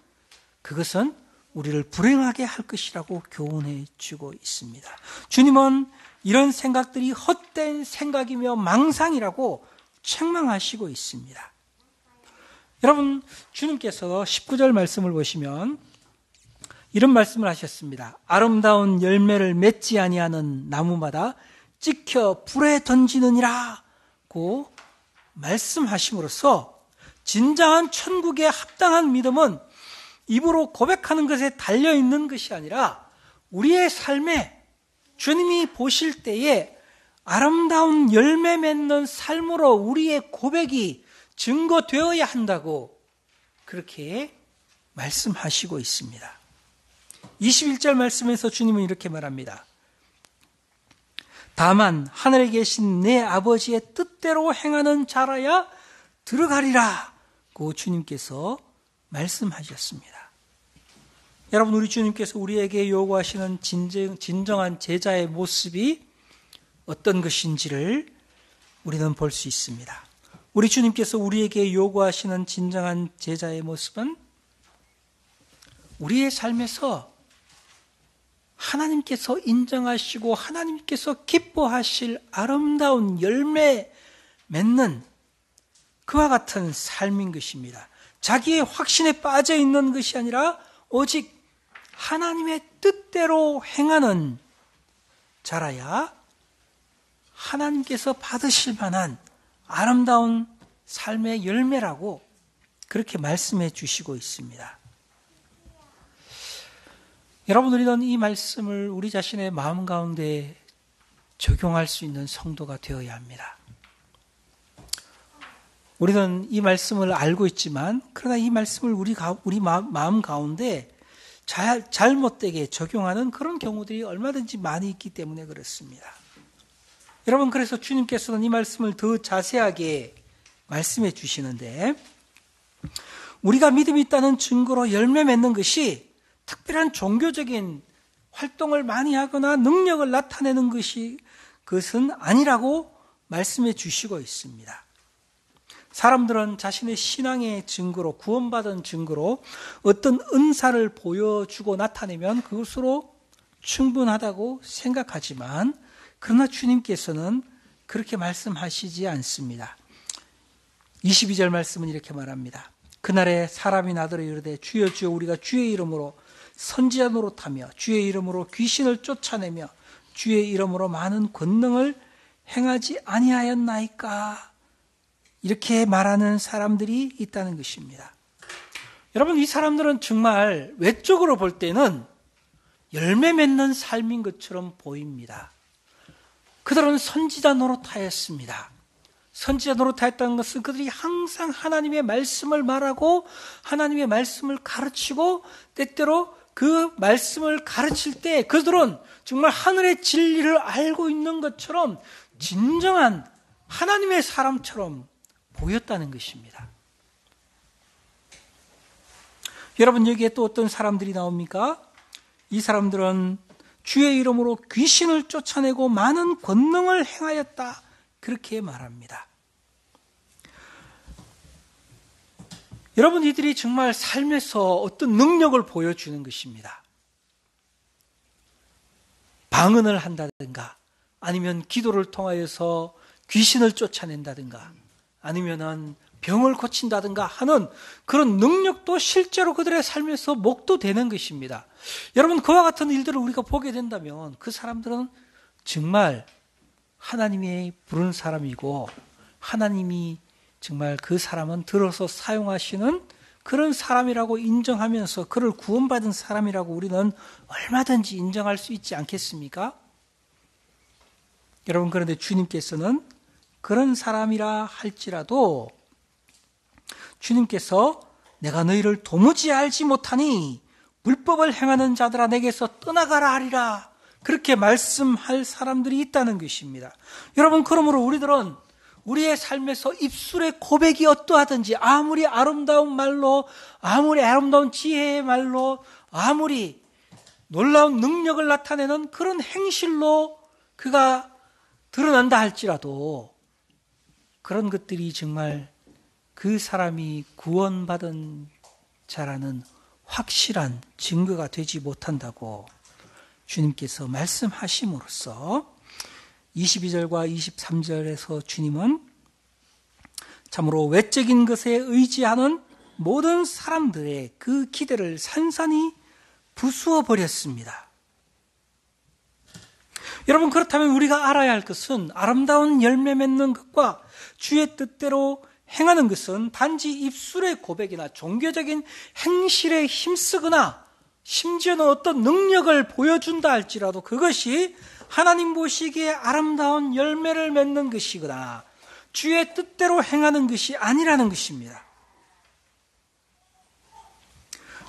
그것은 우리를 불행하게 할 것이라고 교훈해 주고 있습니다. 주님은 이런 생각들이 헛된 생각이며 망상이라고 책망하시고 있습니다. 여러분, 주님께서 19절 말씀을 보시면 이런 말씀을 하셨습니다. 아름다운 열매를 맺지 아니하는 나무마다 찍혀 불에 던지느니라고 말씀하심으로써 진정한 천국에 합당한 믿음은 입으로 고백하는 것에 달려있는 것이 아니라 우리의 삶에 주님이 보실 때에 아름다운 열매 맺는 삶으로 우리의 고백이 증거되어야 한다고 그렇게 말씀하시고 있습니다. 21절 말씀에서 주님은 이렇게 말합니다. 다만 하늘에 계신 내 아버지의 뜻대로 행하는 자라야 들어가리라고 주님께서 말씀하셨습니다. 여러분, 우리 주님께서 우리에게 요구하시는 진정한 제자의 모습이 어떤 것인지를 우리는 볼 수 있습니다. 우리 주님께서 우리에게 요구하시는 진정한 제자의 모습은 우리의 삶에서 하나님께서 인정하시고 하나님께서 기뻐하실 아름다운 열매 맺는 그와 같은 삶인 것입니다. 자기의 확신에 빠져 있는 것이 아니라 오직 하나님의 뜻대로 행하는 자라야 하나님께서 받으실 만한 아름다운 삶의 열매라고 그렇게 말씀해 주시고 있습니다. 여러분, 우리는 이 말씀을 우리 자신의 마음 가운데 적용할 수 있는 성도가 되어야 합니다. 우리는 이 말씀을 알고 있지만 그러나 이 말씀을 우리 마음 가운데 잘못되게 적용하는 그런 경우들이 얼마든지 많이 있기 때문에 그렇습니다. 여러분, 그래서 주님께서는 이 말씀을 더 자세하게 말씀해 주시는데 우리가 믿음이 있다는 증거로 열매 맺는 것이 특별한 종교적인 활동을 많이 하거나 능력을 나타내는 그것은 아니라고 말씀해 주시고 있습니다. 사람들은 자신의 신앙의 증거로, 구원받은 증거로 어떤 은사를 보여주고 나타내면 그것으로 충분하다고 생각하지만 그러나 주님께서는 그렇게 말씀하시지 않습니다. 22절 말씀은 이렇게 말합니다. 그날에 사람이 나더러 이르되 주여 주여 우리가 주의 이름으로 선지자 노릇하며 주의 이름으로 귀신을 쫓아내며 주의 이름으로 많은 권능을 행하지 아니하였나이까? 이렇게 말하는 사람들이 있다는 것입니다. 여러분, 이 사람들은 정말 외적으로 볼 때는 열매 맺는 삶인 것처럼 보입니다. 그들은 선지자 노릇하였습니다. 선지자 노릇하였다는 것은 그들이 항상 하나님의 말씀을 말하고 하나님의 말씀을 가르치고 때때로 그 말씀을 가르칠 때 그들은 정말 하늘의 진리를 알고 있는 것처럼 진정한 하나님의 사람처럼 보였다는 것입니다. 여러분, 여기에 또 어떤 사람들이 나옵니까? 이 사람들은 주의 이름으로 귀신을 쫓아내고 많은 권능을 행하였다, 그렇게 말합니다. 여러분, 이들이 정말 삶에서 어떤 능력을 보여주는 것입니다. 방언을 한다든가 아니면 기도를 통하여서 귀신을 쫓아낸다든가 아니면은 병을 고친다든가 하는 그런 능력도 실제로 그들의 삶에서 목도되는 것입니다. 여러분, 그와 같은 일들을 우리가 보게 된다면 그 사람들은 정말 하나님이 부른 사람이고 하나님이 정말 그 사람은 들어서 사용하시는 그런 사람이라고 인정하면서 그를 구원받은 사람이라고 우리는 얼마든지 인정할 수 있지 않겠습니까? 여러분, 그런데 주님께서는 그런 사람이라 할지라도 주님께서 내가 너희를 도무지 알지 못하니 불법을 행하는 자들아 내게서 떠나가라 하리라, 그렇게 말씀할 사람들이 있다는 것입니다. 여러분, 그러므로 우리들은 우리의 삶에서 입술의 고백이 어떠하든지 아무리 아름다운 말로, 아무리 아름다운 지혜의 말로, 아무리 놀라운 능력을 나타내는 그런 행실로 그가 드러난다 할지라도 그런 것들이 정말 그 사람이 구원받은 자라는 확실한 증거가 되지 못한다고 주님께서 말씀하심으로써 22절과 23절에서 주님은 참으로 외적인 것에 의지하는 모든 사람들의 그 기대를 산산이 부수어 버렸습니다. 여러분, 그렇다면 우리가 알아야 할 것은 아름다운 열매 맺는 것과 주의 뜻대로 행하는 것은 단지 입술의 고백이나 종교적인 행실에 힘쓰거나 심지어는 어떤 능력을 보여준다 할지라도 그것이 하나님 보시기에 아름다운 열매를 맺는 것이거나 주의 뜻대로 행하는 것이 아니라는 것입니다.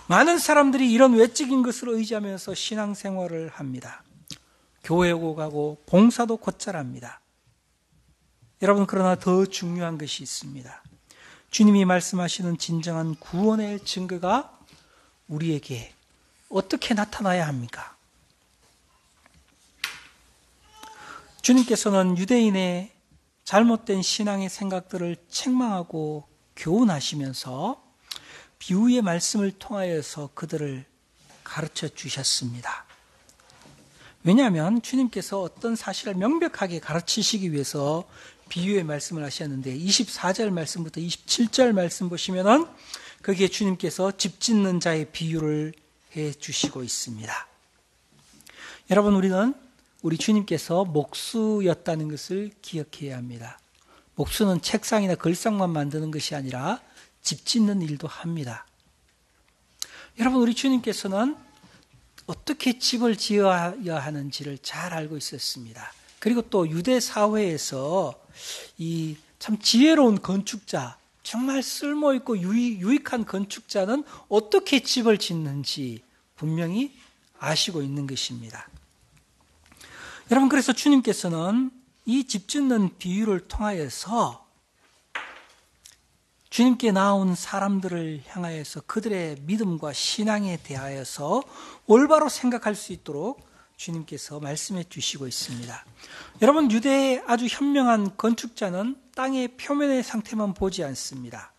많은 사람들이 이런 외적인 것을 의지하면서 신앙생활을 합니다. 교회 오고 가고 봉사도 곧잘 합니다. 여러분, 그러나 더 중요한 것이 있습니다. 주님이 말씀하시는 진정한 구원의 증거가 우리에게 어떻게 나타나야 합니까? 주님께서는 유대인의 잘못된 신앙의 생각들을 책망하고 교훈하시면서 비유의 말씀을 통하여서 그들을 가르쳐 주셨습니다. 왜냐하면 주님께서 어떤 사실을 명백하게 가르치시기 위해서 비유의 말씀을 하셨는데 24절 말씀부터 27절 말씀 보시면은 거기에 주님께서 집 짓는 자의 비유를 해 주시고 있습니다. 여러분, 우리는 우리 주님께서 목수였다는 것을 기억해야 합니다. 목수는 책상이나 글상만 만드는 것이 아니라 집 짓는 일도 합니다. 여러분, 우리 주님께서는 어떻게 집을 지어야 하는지를 잘 알고 있었습니다. 그리고 또 유대 사회에서 이 참 지혜로운 건축자, 정말 쓸모있고 유익한 건축자는 어떻게 집을 짓는지 분명히 아시고 있는 것입니다. 여러분, 그래서 주님께서는 이 집 짓는 비유를 통하여서 주님께 나온 사람들을 향하여서 그들의 믿음과 신앙에 대하여서 올바로 생각할 수 있도록 주님께서 말씀해 주시고 있습니다. 여러분, 유대의 아주 현명한 건축자는 땅의 표면의 상태만 보지 않습니다.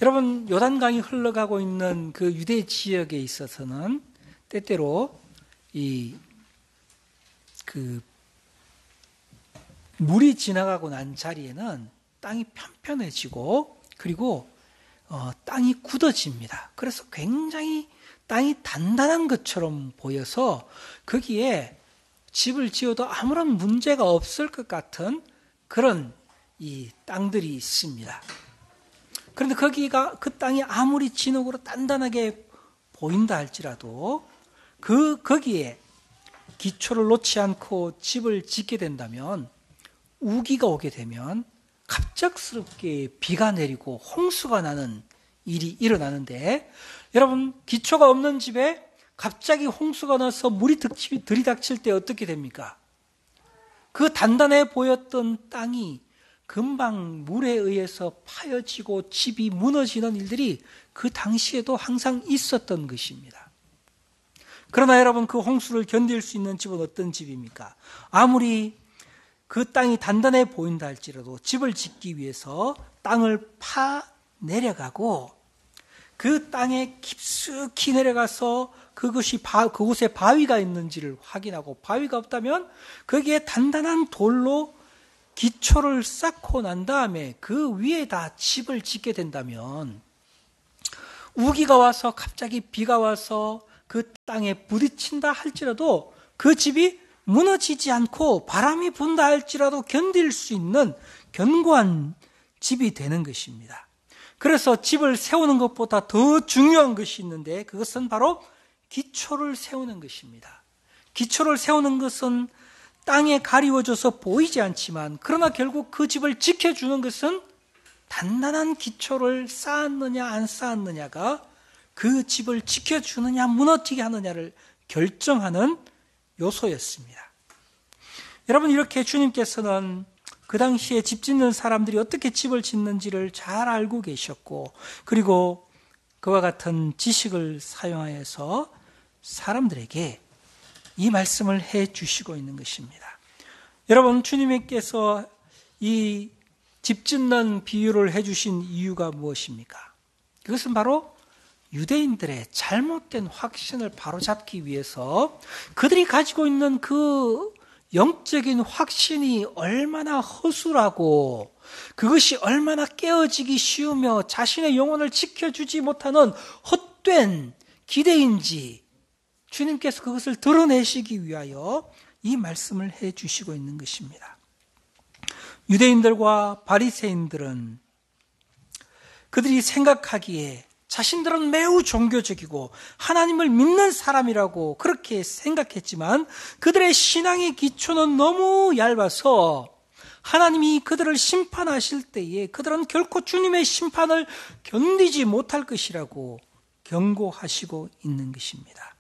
여러분, 요단강이 흘러가고 있는 그 유대 지역에 있어서는 때때로 물이 지나가고 난 자리에는 땅이 편편해지고 그리고 땅이 굳어집니다. 그래서 굉장히 땅이 단단한 것처럼 보여서 거기에 집을 지어도 아무런 문제가 없을 것 같은 그런 이 땅들이 있습니다. 그런데 그 땅이 아무리 진흙으로 단단하게 보인다 할지라도 거기에 기초를 놓지 않고 집을 짓게 된다면 우기가 오게 되면 갑작스럽게 비가 내리고 홍수가 나는 일이 일어나는데, 여러분, 기초가 없는 집에 갑자기 홍수가 나서 물이 들이닥칠 때 어떻게 됩니까? 그 단단해 보였던 땅이 금방 물에 의해서 파여지고 집이 무너지는 일들이 그 당시에도 항상 있었던 것입니다. 그러나 여러분, 그 홍수를 견딜 수 있는 집은 어떤 집입니까? 아무리 그 땅이 단단해 보인다 할지라도 집을 짓기 위해서 땅을 파내려가고 그 땅에 깊숙이 내려가서 그곳에 바위가 있는지를 확인하고, 바위가 없다면 거기에 단단한 돌로 기초를 쌓고 난 다음에 그 위에다 집을 짓게 된다면 우기가 와서 갑자기 비가 와서 그 땅에 부딪힌다 할지라도 그 집이 무너지지 않고 바람이 분다 할지라도 견딜 수 있는 견고한 집이 되는 것입니다. 그래서 집을 세우는 것보다 더 중요한 것이 있는데 그것은 바로 기초를 세우는 것입니다. 기초를 세우는 것은 땅에 가리워져서 보이지 않지만 그러나 결국 그 집을 지켜주는 것은 단단한 기초를 쌓았느냐 안 쌓았느냐가 그 집을 지켜주느냐 무너지게 하느냐를 결정하는 요소였습니다. 여러분, 이렇게 주님께서는 그 당시에 집 짓는 사람들이 어떻게 집을 짓는지를 잘 알고 계셨고, 그리고 그와 같은 지식을 사용하여서 사람들에게 이 말씀을 해 주시고 있는 것입니다. 여러분, 주님께서 이 집 짓는 비유를 해 주신 이유가 무엇입니까? 그것은 바로 유대인들의 잘못된 확신을 바로잡기 위해서 그들이 가지고 있는 그 영적인 확신이 얼마나 허술하고 그것이 얼마나 깨어지기 쉬우며 자신의 영혼을 지켜주지 못하는 헛된 기대인지 주님께서 그것을 드러내시기 위하여 이 말씀을 해주시고 있는 것입니다. 유대인들과 바리새인들은 그들이 생각하기에 자신들은 매우 종교적이고 하나님을 믿는 사람이라고 그렇게 생각했지만 그들의 신앙의 기초는 너무 얇아서 하나님이 그들을 심판하실 때에 그들은 결코 주님의 심판을 견디지 못할 것이라고 경고하시고 있는 것입니다.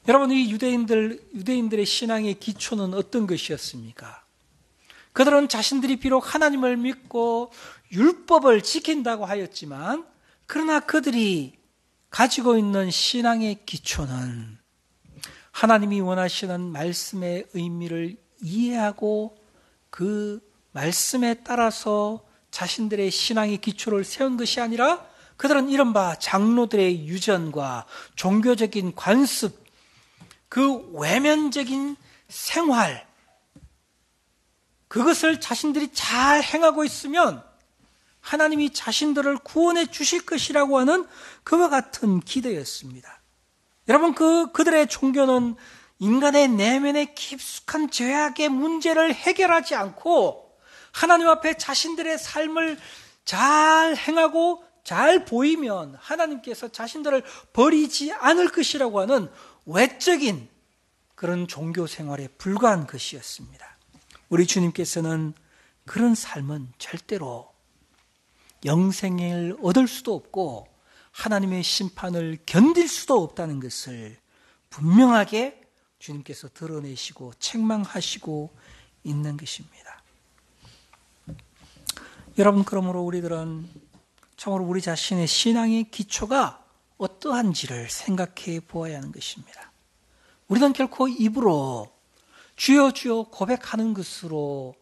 여러분, 이 유대인들의 신앙의 기초는 어떤 것이었습니까? 그들은 자신들이 비록 하나님을 믿고 율법을 지킨다고 하였지만 그러나 그들이 가지고 있는 신앙의 기초는 하나님이 원하시는 말씀의 의미를 이해하고 그 말씀에 따라서 자신들의 신앙의 기초를 세운 것이 아니라 그들은 이른바 장로들의 유전과 종교적인 관습, 그 외면적인 생활, 그것을 자신들이 잘 행하고 있으면 하나님이 자신들을 구원해 주실 것이라고 하는 그와 같은 기대였습니다. 여러분, 그들의 종교는 인간의 내면의 깊숙한 죄악의 문제를 해결하지 않고 하나님 앞에 자신들의 삶을 잘 행하고 잘 보이면 하나님께서 자신들을 버리지 않을 것이라고 하는 외적인 그런 종교 생활에 불과한 것이었습니다. 우리 주님께서는 그런 삶은 절대로 영생을 얻을 수도 없고 하나님의 심판을 견딜 수도 없다는 것을 분명하게 주님께서 드러내시고 책망하시고 있는 것입니다. 여러분, 그러므로 우리들은 참으로 우리 자신의 신앙의 기초가 어떠한지를 생각해 보아야 하는 것입니다. 우리는 결코 입으로 주여 주여 고백하는 것으로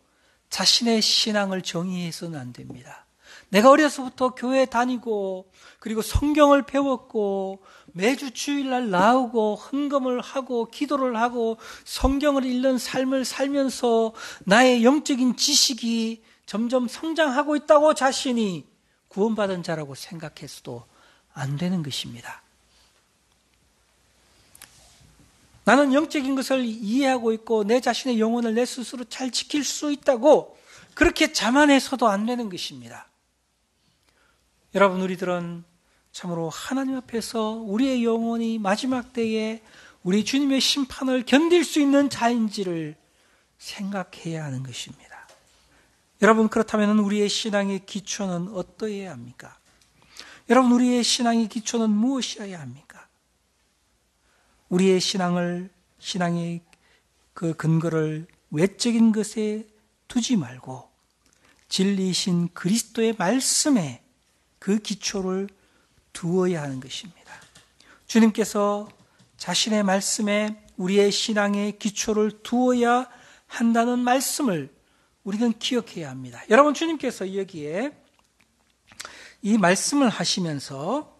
자신의 신앙을 정의해서는 안 됩니다. 내가 어려서부터 교회 다니고 그리고 성경을 배웠고 매주 주일날 나오고 헌금을 하고 기도를 하고 성경을 읽는 삶을 살면서 나의 영적인 지식이 점점 성장하고 있다고 자신이 구원받은 자라고 생각해서도 안 되는 것입니다. 나는 영적인 것을 이해하고 있고 내 자신의 영혼을 내 스스로 잘 지킬 수 있다고 그렇게 자만해서도 안 되는 것입니다. 여러분, 우리들은 참으로 하나님 앞에서 우리의 영혼이 마지막 때에 우리 주님의 심판을 견딜 수 있는 자인지를 생각해야 하는 것입니다. 여러분, 그렇다면 우리의 신앙의 기초는 어떠해야 합니까? 여러분, 우리의 신앙의 기초는 무엇이어야 합니까? 우리의 신앙의 그 근거를 외적인 것에 두지 말고 진리이신 그리스도의 말씀에 그 기초를 두어야 하는 것입니다. 주님께서 자신의 말씀에 우리의 신앙의 기초를 두어야 한다는 말씀을 우리는 기억해야 합니다. 여러분, 주님께서 여기에 이 말씀을 하시면서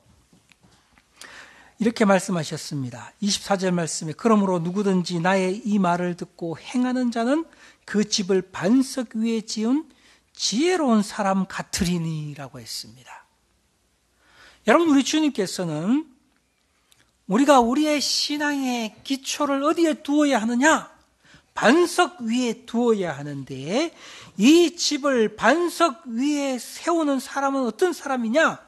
이렇게 말씀하셨습니다. 24절 말씀에 그러므로 누구든지 나의 이 말을 듣고 행하는 자는 그 집을 반석 위에 지은 지혜로운 사람 같으리니라고 했습니다. 여러분, 우리 주님께서는 우리가 우리의 신앙의 기초를 어디에 두어야 하느냐? 반석 위에 두어야 하는데 이 집을 반석 위에 세우는 사람은 어떤 사람이냐?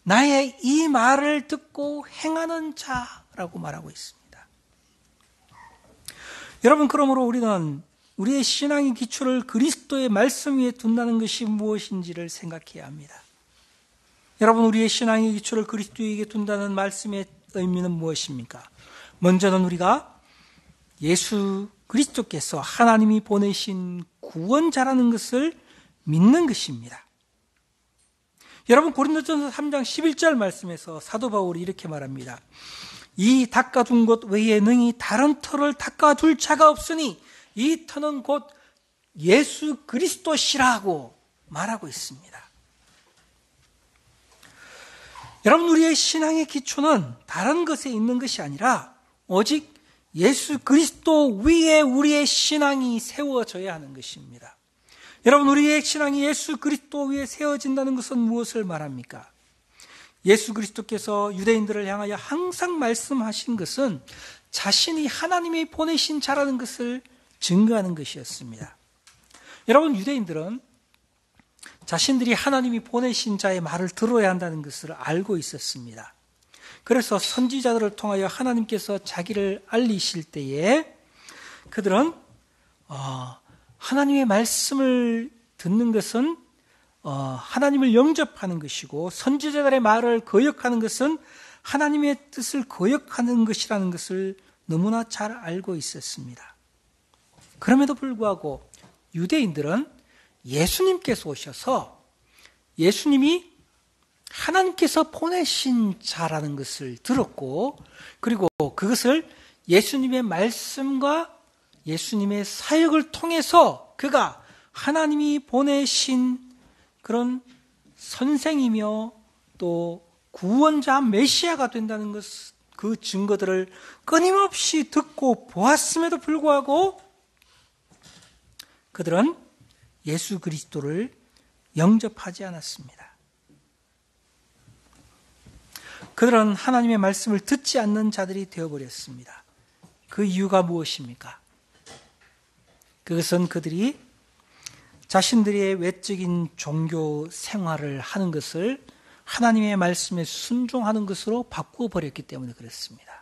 나의 이 말을 듣고 행하는 자라고 말하고 있습니다. 여러분, 그러므로 우리는 우리의 신앙의 기초를 그리스도의 말씀 위에 둔다는 것이 무엇인지를 생각해야 합니다. 여러분, 우리의 신앙의 기초를 그리스도에게 둔다는 말씀의 의미는 무엇입니까? 먼저는 우리가 예수 그리스도께서 하나님이 보내신 구원자라는 것을 믿는 것입니다. 여러분, 고린도전서 3장 11절 말씀에서 사도 바울이 이렇게 말합니다. 이 닦아둔 것 외에 능히 다른 터를 닦아둘 자가 없으니 이 터는 곧 예수 그리스도시라고 말하고 있습니다. 여러분, 우리의 신앙의 기초는 다른 것에 있는 것이 아니라 오직 예수 그리스도 위에 우리의 신앙이 세워져야 하는 것입니다. 여러분, 우리의 신앙이 예수 그리스도 위에 세워진다는 것은 무엇을 말합니까? 예수 그리스도께서 유대인들을 향하여 항상 말씀하신 것은 자신이 하나님이 보내신 자라는 것을 증거하는 것이었습니다. 여러분, 유대인들은 자신들이 하나님이 보내신 자의 말을 들어야 한다는 것을 알고 있었습니다. 그래서 선지자들을 통하여 하나님께서 자기를 알리실 때에 그들은 하나님의 말씀을 듣는 것은 하나님을 영접하는 것이고, 선지자들의 말을 거역하는 것은 하나님의 뜻을 거역하는 것이라는 것을 너무나 잘 알고 있었습니다. 그럼에도 불구하고 유대인들은 예수님께서 오셔서 예수님이 하나님께서 보내신 자라는 것을 들었고, 그리고 그것을 예수님의 말씀과 예수님의 사역을 통해서 그가 하나님이 보내신 그런 선생이며 또 구원자 메시아가 된다는 것, 그 증거들을 끊임없이 듣고 보았음에도 불구하고 그들은 예수 그리스도를 영접하지 않았습니다. 그들은 하나님의 말씀을 듣지 않는 자들이 되어버렸습니다. 그 이유가 무엇입니까? 그것은 그들이 자신들의 외적인 종교 생활을 하는 것을 하나님의 말씀에 순종하는 것으로 바꾸어버렸기 때문에 그렇습니다.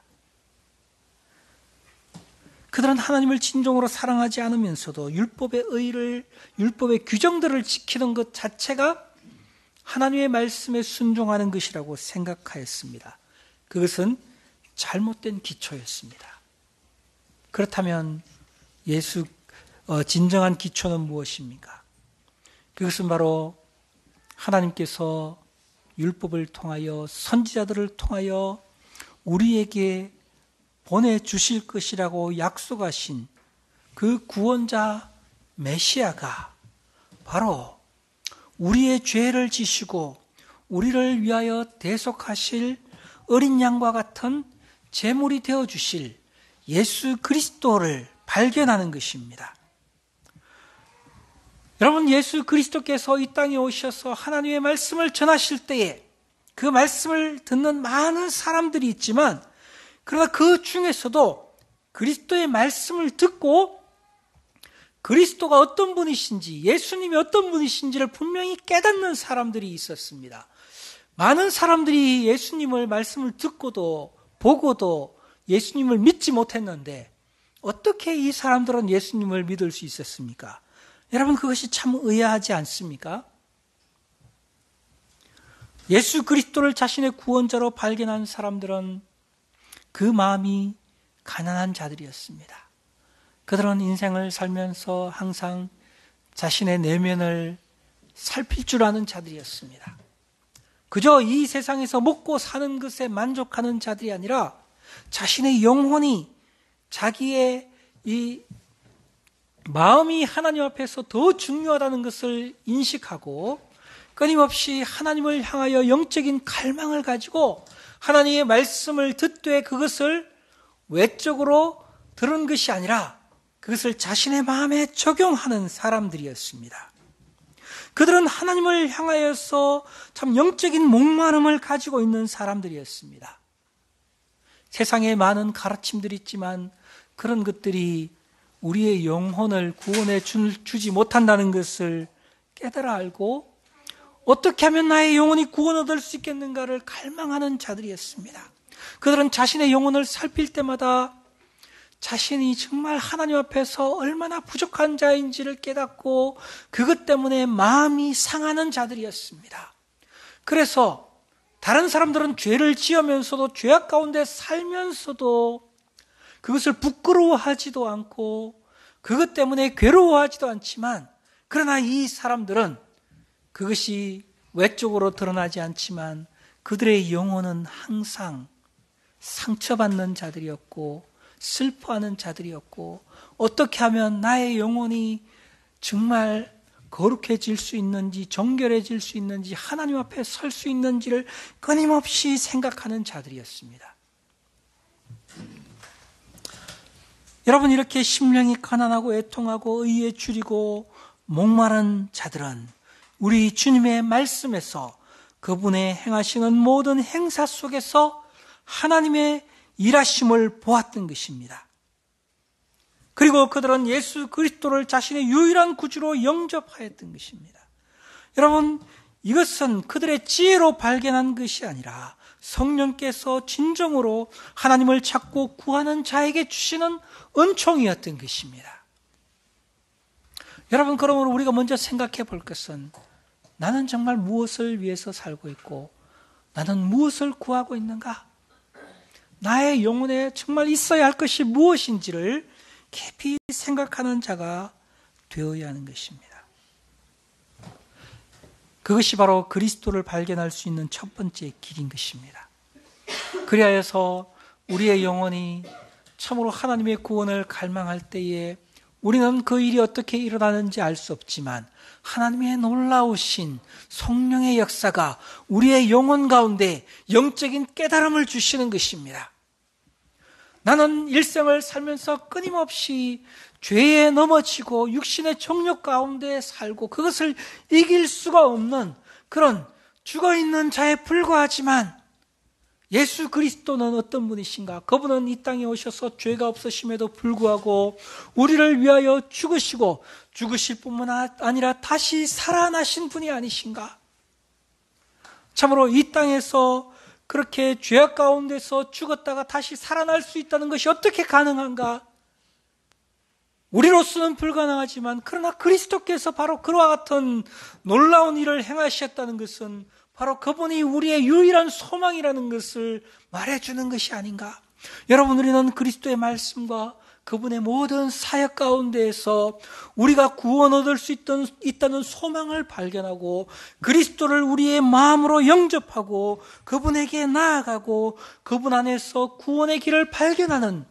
그들은 하나님을 진정으로 사랑하지 않으면서도 율법의 규정들을 지키는 것 자체가 하나님의 말씀에 순종하는 것이라고 생각하였습니다. 그것은 잘못된 기초였습니다. 그렇다면 진정한 기초는 무엇입니까? 그것은 바로 하나님께서 율법을 통하여 선지자들을 통하여 우리에게 보내주실 것이라고 약속하신 그 구원자 메시아가 바로 우리의 죄를 지시고 우리를 위하여 대속하실 어린 양과 같은 제물이 되어주실 예수 그리스도를 발견하는 것입니다. 여러분, 예수 그리스도께서 이 땅에 오셔서 하나님의 말씀을 전하실 때에 그 말씀을 듣는 많은 사람들이 있지만, 그러나 그 중에서도 그리스도의 말씀을 듣고 그리스도가 어떤 분이신지, 예수님이 어떤 분이신지를 분명히 깨닫는 사람들이 있었습니다. 많은 사람들이 예수님을 말씀을 듣고도 보고도 예수님을 믿지 못했는데 어떻게 이 사람들은 예수님을 믿을 수 있었습니까? 여러분, 그것이 참 의아하지 않습니까? 예수 그리스도를 자신의 구원자로 발견한 사람들은 그 마음이 가난한 자들이었습니다. 그들은 인생을 살면서 항상 자신의 내면을 살필 줄 아는 자들이었습니다. 그저 이 세상에서 먹고 사는 것에 만족하는 자들이 아니라 자신의 영혼이, 자기의 이 마음이 하나님 앞에서 더 중요하다는 것을 인식하고 끊임없이 하나님을 향하여 영적인 갈망을 가지고 하나님의 말씀을 듣되 그것을 외적으로 들은 것이 아니라 그것을 자신의 마음에 적용하는 사람들이었습니다. 그들은 하나님을 향하여서 참 영적인 목마름을 가지고 있는 사람들이었습니다. 세상에 많은 가르침들이 있지만 그런 것들이 우리의 영혼을 구원해 주지 못한다는 것을 깨달아 알고 어떻게 하면 나의 영혼이 구원 얻을 수 있겠는가를 갈망하는 자들이었습니다. 그들은 자신의 영혼을 살필 때마다 자신이 정말 하나님 앞에서 얼마나 부족한 자인지를 깨닫고 그것 때문에 마음이 상하는 자들이었습니다. 그래서 다른 사람들은 죄를 지으면서도 죄악 가운데 살면서도 그것을 부끄러워하지도 않고 그것 때문에 괴로워하지도 않지만, 그러나 이 사람들은 그것이 외적으로 드러나지 않지만 그들의 영혼은 항상 상처받는 자들이었고 슬퍼하는 자들이었고, 어떻게 하면 나의 영혼이 정말 거룩해질 수 있는지, 정결해질 수 있는지, 하나님 앞에 설 수 있는지를 끊임없이 생각하는 자들이었습니다. 여러분, 이렇게 심령이 가난하고 애통하고 의에 줄이고 목마른 자들은 우리 주님의 말씀에서 그분의 행하시는 모든 행사 속에서 하나님의 일하심을 보았던 것입니다. 그리고 그들은 예수 그리스도를 자신의 유일한 구주로 영접하였던 것입니다. 여러분, 이것은 그들의 지혜로 발견한 것이 아니라 성령께서 진정으로 하나님을 찾고 구하는 자에게 주시는 은총이었던 것입니다. 여러분, 그러므로 우리가 먼저 생각해 볼 것은 나는 정말 무엇을 위해서 살고 있고 나는 무엇을 구하고 있는가? 나의 영혼에 정말 있어야 할 것이 무엇인지를 깊이 생각하는 자가 되어야 하는 것입니다. 그것이 바로 그리스도를 발견할 수 있는 첫 번째 길인 것입니다. 그리하여서 우리의 영혼이 참으로 하나님의 구원을 갈망할 때에 우리는 그 일이 어떻게 일어나는지 알 수 없지만 하나님의 놀라우신 성령의 역사가 우리의 영혼 가운데 영적인 깨달음을 주시는 것입니다. 나는 일생을 살면서 끊임없이 죄에 넘어지고 육신의 정욕 가운데 살고 그것을 이길 수가 없는 그런 죽어있는 자에 불과하지만 예수 그리스도는 어떤 분이신가? 그분은 이 땅에 오셔서 죄가 없으심에도 불구하고 우리를 위하여 죽으시고 죽으실 뿐만 아니라 다시 살아나신 분이 아니신가? 참으로 이 땅에서 그렇게 죄악 가운데서 죽었다가 다시 살아날 수 있다는 것이 어떻게 가능한가? 우리로서는 불가능하지만 그러나 그리스도께서 바로 그와 같은 놀라운 일을 행하셨다는 것은 바로 그분이 우리의 유일한 소망이라는 것을 말해주는 것이 아닌가? 여러분, 우리는 그리스도의 말씀과 그분의 모든 사역 가운데에서 우리가 구원 얻을 수 있다는 소망을 발견하고 그리스도를 우리의 마음으로 영접하고 그분에게 나아가고 그분 안에서 구원의 길을 발견하는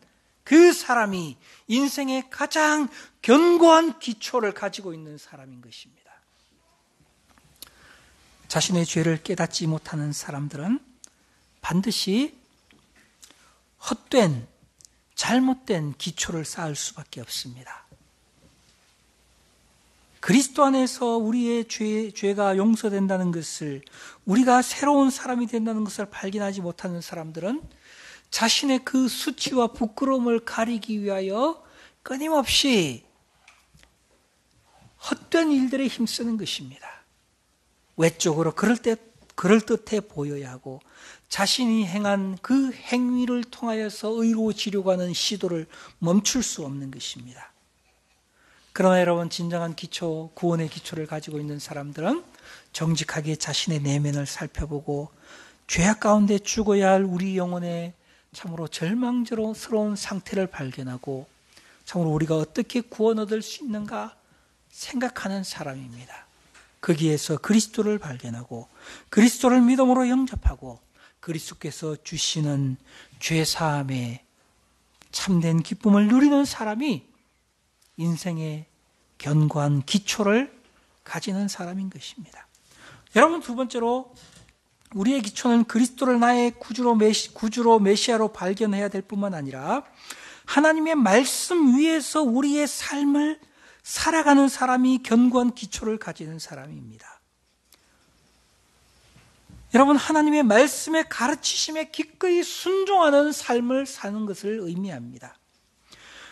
그 사람이 인생의 가장 견고한 기초를 가지고 있는 사람인 것입니다. 자신의 죄를 깨닫지 못하는 사람들은 반드시 헛된 잘못된 기초를 쌓을 수밖에 없습니다. 그리스도 안에서 우리의 죄가 용서된다는 것을, 우리가 새로운 사람이 된다는 것을 발견하지 못하는 사람들은 자신의 그 수치와 부끄러움을 가리기 위하여 끊임없이 헛된 일들에 힘쓰는 것입니다. 외적으로 그럴듯해 보여야 하고 자신이 행한 그 행위를 통하여서 의로워지려고 하는 시도를 멈출 수 없는 것입니다. 그러나 여러분, 진정한 기초, 구원의 기초를 가지고 있는 사람들은 정직하게 자신의 내면을 살펴보고 죄악 가운데 죽어야 할 우리 영혼의 참으로 절망스러운 상태를 발견하고 참으로 우리가 어떻게 구원 얻을 수 있는가 생각하는 사람입니다. 거기에서 그리스도를 발견하고 그리스도를 믿음으로 영접하고 그리스도께서 주시는 죄사함의 참된 기쁨을 누리는 사람이 인생의 견고한 기초를 가지는 사람인 것입니다. 여러분, 두 번째로 우리의 기초는 그리스도를 나의 구주로 메시아로 발견해야 될 뿐만 아니라 하나님의 말씀 위에서 우리의 삶을 살아가는 사람이 견고한 기초를 가지는 사람입니다. 여러분, 하나님의 말씀의 가르치심에 기꺼이 순종하는 삶을 사는 것을 의미합니다.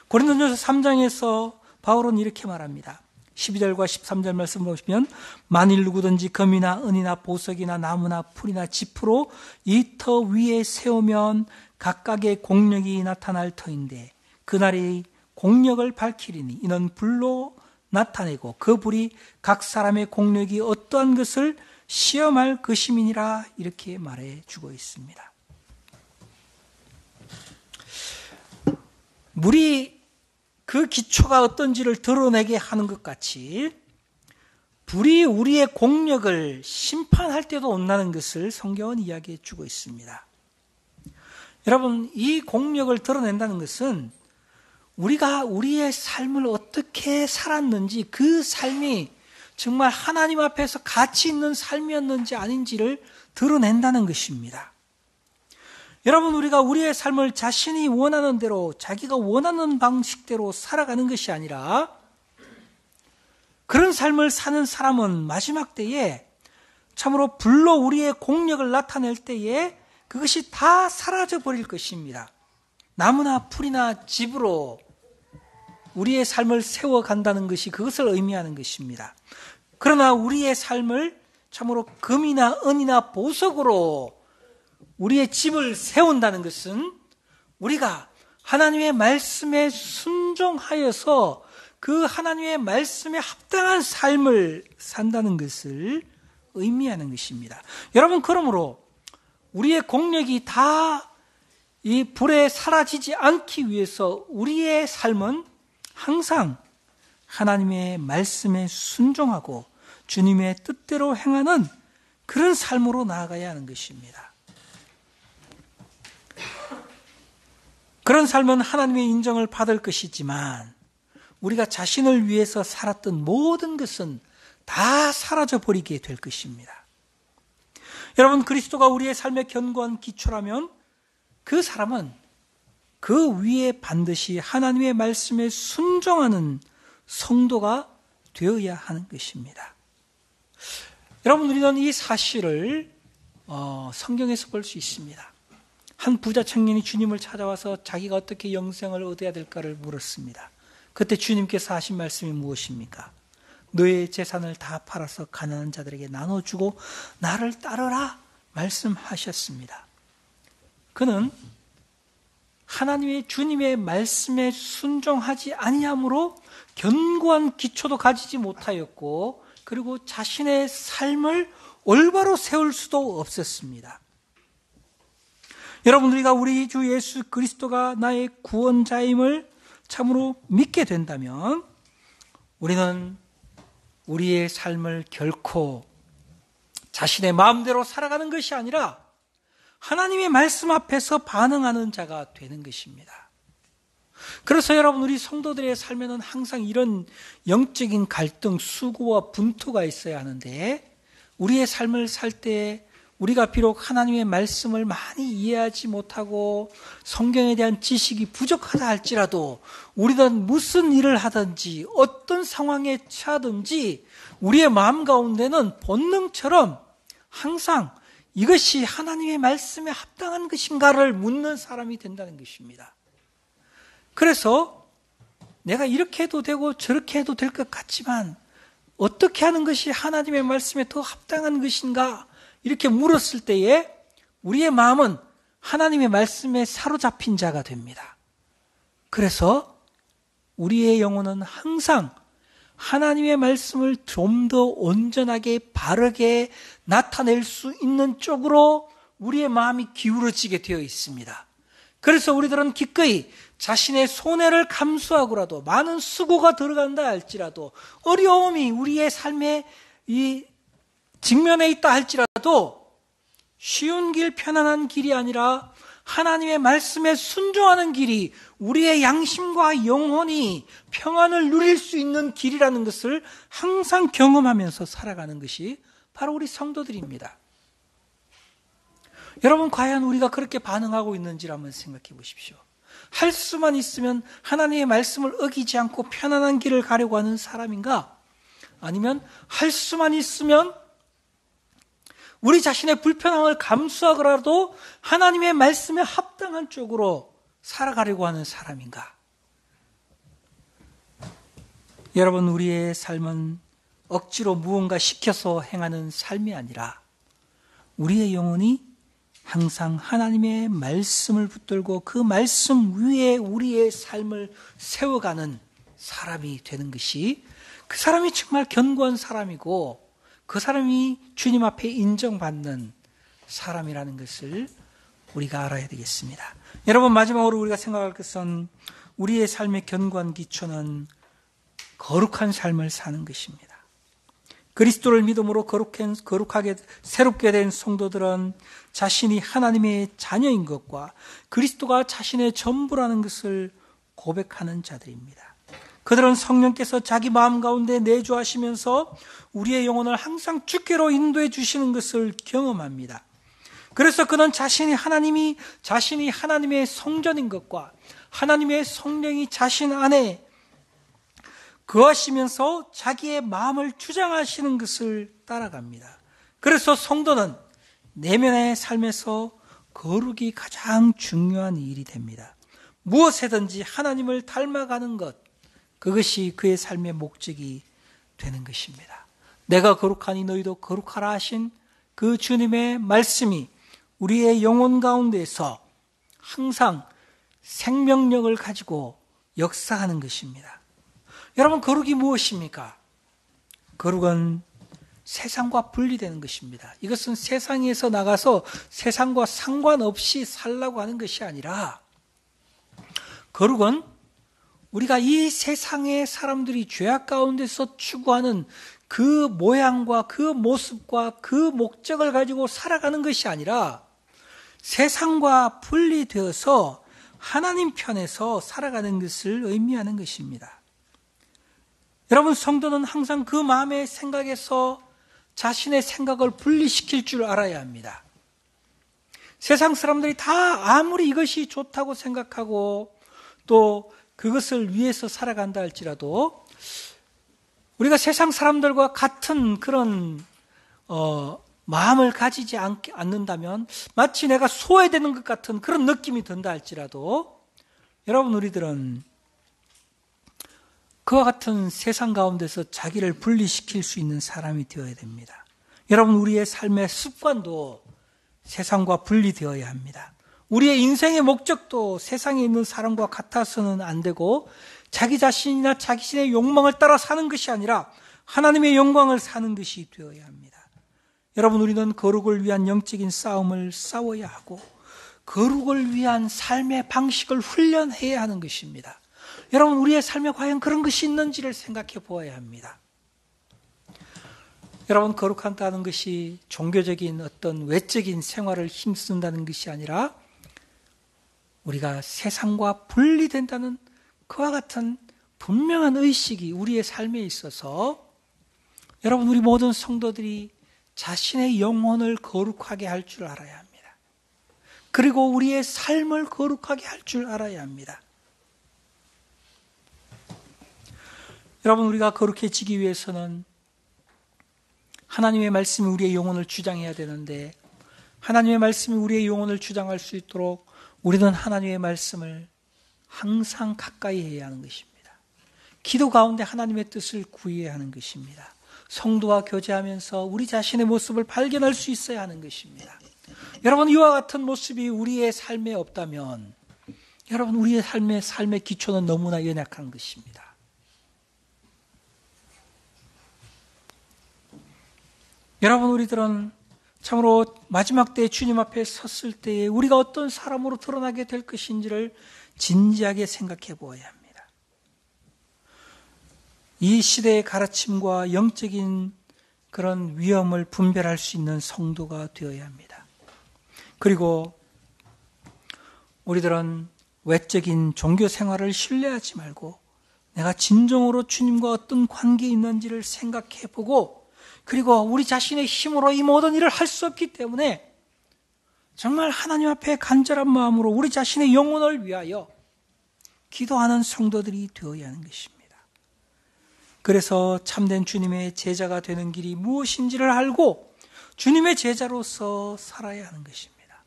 고린도전서 3장에서 바울은 이렇게 말합니다. 12절과 13절 말씀 보시면 만일 누구든지 금이나 은이나 보석이나 나무나 풀이나 지프로 이 터 위에 세우면 각각의 공력이 나타날 터인데 그날이 공력을 밝히리니 이는 불로 나타내고 그 불이 각 사람의 공력이 어떠한 것을 시험할 것임이니라, 이렇게 말해주고 있습니다. 물이 그 기초가 어떤지를 드러내게 하는 것 같이 불이 우리의 공력을 심판할 때도 온다는 것을 성경은 이야기해 주고 있습니다. 여러분, 이 공력을 드러낸다는 것은 우리가 우리의 삶을 어떻게 살았는지 그 삶이 정말 하나님 앞에서 가치 있는 삶이었는지 아닌지를 드러낸다는 것입니다. 여러분, 우리가 우리의 삶을 자신이 원하는 대로, 자기가 원하는 방식대로 살아가는 것이 아니라 그런 삶을 사는 사람은 마지막 때에 참으로 불로 우리의 공력을 나타낼 때에 그것이 다 사라져 버릴 것입니다. 나무나 풀이나 집으로 우리의 삶을 세워간다는 것이 그것을 의미하는 것입니다. 그러나 우리의 삶을 참으로 금이나 은이나 보석으로 우리의 집을 세운다는 것은 우리가 하나님의 말씀에 순종하여서 그 하나님의 말씀에 합당한 삶을 산다는 것을 의미하는 것입니다. 여러분, 그러므로 우리의 공력이 다 이 불에 사라지지 않기 위해서 우리의 삶은 항상 하나님의 말씀에 순종하고 주님의 뜻대로 행하는 그런 삶으로 나아가야 하는 것입니다. 그런 삶은 하나님의 인정을 받을 것이지만 우리가 자신을 위해서 살았던 모든 것은 다 사라져 버리게 될 것입니다. 여러분, 그리스도가 우리의 삶의 견고한 기초라면 그 사람은 그 위에 반드시 하나님의 말씀에 순종하는 성도가 되어야 하는 것입니다. 여러분, 우리는 이 사실을 성경에서 볼 수 있습니다. 한 부자 청년이 주님을 찾아와서 자기가 어떻게 영생을 얻어야 될까를 물었습니다. 그때 주님께서 하신 말씀이 무엇입니까? 너의 재산을 다 팔아서 가난한 자들에게 나눠주고 나를 따르라 말씀하셨습니다. 그는 하나님의 주님의 말씀에 순종하지 아니함으로 견고한 기초도 가지지 못하였고 그리고 자신의 삶을 올바로 세울 수도 없었습니다. 여러분, 우리가 우리 주 예수 그리스도가 나의 구원자임을 참으로 믿게 된다면 우리는 우리의 삶을 결코 자신의 마음대로 살아가는 것이 아니라 하나님의 말씀 앞에서 반응하는 자가 되는 것입니다. 그래서 여러분, 우리 성도들의 삶에는 항상 이런 영적인 갈등, 수고와 분투가 있어야 하는데 우리의 삶을 살 때 우리가 비록 하나님의 말씀을 많이 이해하지 못하고 성경에 대한 지식이 부족하다 할지라도 우리는 무슨 일을 하든지 어떤 상황에 처하든지 우리의 마음 가운데는 본능처럼 항상 이것이 하나님의 말씀에 합당한 것인가를 묻는 사람이 된다는 것입니다. 그래서 내가 이렇게 해도 되고 저렇게 해도 될 것 같지만 어떻게 하는 것이 하나님의 말씀에 더 합당한 것인가 이렇게 물었을 때에 우리의 마음은 하나님의 말씀에 사로잡힌 자가 됩니다. 그래서 우리의 영혼은 항상 하나님의 말씀을 좀 더 온전하게 바르게 나타낼 수 있는 쪽으로 우리의 마음이 기울어지게 되어 있습니다. 그래서 우리들은 기꺼이 자신의 손해를 감수하고라도 많은 수고가 들어간다 할지라도 어려움이 우리의 삶에 이 직면에 있다 할지라도 쉬운 길, 편안한 길이 아니라 하나님의 말씀에 순종하는 길이 우리의 양심과 영혼이 평안을 누릴 수 있는 길이라는 것을 항상 경험하면서 살아가는 것이 바로 우리 성도들입니다. 여러분, 과연 우리가 그렇게 반응하고 있는지를 한번 생각해 보십시오. 할 수만 있으면 하나님의 말씀을 어기지 않고 편안한 길을 가려고 하는 사람인가? 아니면 할 수만 있으면 우리 자신의 불편함을 감수하더라도 하나님의 말씀에 합당한 쪽으로 살아가려고 하는 사람인가? 여러분, 우리의 삶은 억지로 무언가 시켜서 행하는 삶이 아니라 우리의 영혼이 항상 하나님의 말씀을 붙들고 그 말씀 위에 우리의 삶을 세워가는 사람이 되는 것이 그 사람이 정말 견고한 사람이고 그 사람이 주님 앞에 인정받는 사람이라는 것을 우리가 알아야 되겠습니다. 여러분, 마지막으로 우리가 생각할 것은 우리의 삶의 견고한 기초는 거룩한 삶을 사는 것입니다. 그리스도를 믿음으로 거룩하게 새롭게 된 성도들은 자신이 하나님의 자녀인 것과 그리스도가 자신의 전부라는 것을 고백하는 자들입니다. 그들은 성령께서 자기 마음 가운데 내주하시면서 우리의 영혼을 항상 주께로 인도해 주시는 것을 경험합니다. 그래서 그는 자신이 하나님의 성전인 것과 하나님의 성령이 자신 안에 거하시면서 자기의 마음을 주장하시는 것을 따라갑니다. 그래서 성도는 내면의 삶에서 거룩이 가장 중요한 일이 됩니다. 무엇에든지 하나님을 닮아가는 것, 그것이 그의 삶의 목적이 되는 것입니다. 내가 거룩하니 너희도 거룩하라 하신 그 주님의 말씀이 우리의 영혼 가운데서 항상 생명력을 가지고 역사하는 것입니다. 여러분, 거룩이 무엇입니까? 거룩은 세상과 분리되는 것입니다. 이것은 세상에서 나가서 세상과 상관없이 살라고 하는 것이 아니라, 거룩은 우리가 이 세상의 사람들이 죄악 가운데서 추구하는 그 모양과 그 모습과 그 목적을 가지고 살아가는 것이 아니라 세상과 분리되어서 하나님 편에서 살아가는 것을 의미하는 것입니다. 여러분, 성도는 항상 그 마음의 생각에서 자신의 생각을 분리시킬 줄 알아야 합니다. 세상 사람들이 다 아무리 이것이 좋다고 생각하고 또 그것을 위해서 살아간다 할지라도 우리가 세상 사람들과 같은 그런 마음을 가지지 않는다면 마치 내가 소외되는 것 같은 그런 느낌이 든다 할지라도 여러분, 우리들은 그와 같은 세상 가운데서 자기를 분리시킬 수 있는 사람이 되어야 됩니다. 여러분, 우리의 삶의 습관도 세상과 분리되어야 합니다. 우리의 인생의 목적도 세상에 있는 사람과 같아서는 안 되고 자기 자신이나 자신의 욕망을 따라 사는 것이 아니라 하나님의 영광을 사는 것이 되어야 합니다. 여러분, 우리는 거룩을 위한 영적인 싸움을 싸워야 하고 거룩을 위한 삶의 방식을 훈련해야 하는 것입니다. 여러분, 우리의 삶에 과연 그런 것이 있는지를 생각해 보아야 합니다. 여러분, 거룩하다는 것이 종교적인 어떤 외적인 생활을 힘쓴다는 것이 아니라 우리가 세상과 분리된다는 그와 같은 분명한 의식이 우리의 삶에 있어서 여러분, 우리 모든 성도들이 자신의 영혼을 거룩하게 할 줄 알아야 합니다. 그리고 우리의 삶을 거룩하게 할 줄 알아야 합니다. 여러분, 우리가 거룩해지기 위해서는 하나님의 말씀이 우리의 영혼을 주장해야 되는데 하나님의 말씀이 우리의 영혼을 주장할 수 있도록 우리는 하나님의 말씀을 항상 가까이 해야 하는 것입니다. 기도 가운데 하나님의 뜻을 구해야 하는 것입니다. 성도와 교제하면서 우리 자신의 모습을 발견할 수 있어야 하는 것입니다. 여러분, 이와 같은 모습이 우리의 삶에 없다면 여러분, 우리의 삶의 기초는 너무나 연약한 것입니다. 여러분, 우리들은 참으로 마지막 때에 주님 앞에 섰을 때에 우리가 어떤 사람으로 드러나게 될 것인지를 진지하게 생각해 보아야 합니다. 이 시대의 가르침과 영적인 그런 위험을 분별할 수 있는 성도가 되어야 합니다. 그리고 우리들은 외적인 종교 생활을 신뢰하지 말고 내가 진정으로 주님과 어떤 관계에 있는지를 생각해 보고 그리고 우리 자신의 힘으로 이 모든 일을 할 수 없기 때문에 정말 하나님 앞에 간절한 마음으로 우리 자신의 영혼을 위하여 기도하는 성도들이 되어야 하는 것입니다. 그래서 참된 주님의 제자가 되는 길이 무엇인지를 알고 주님의 제자로서 살아야 하는 것입니다.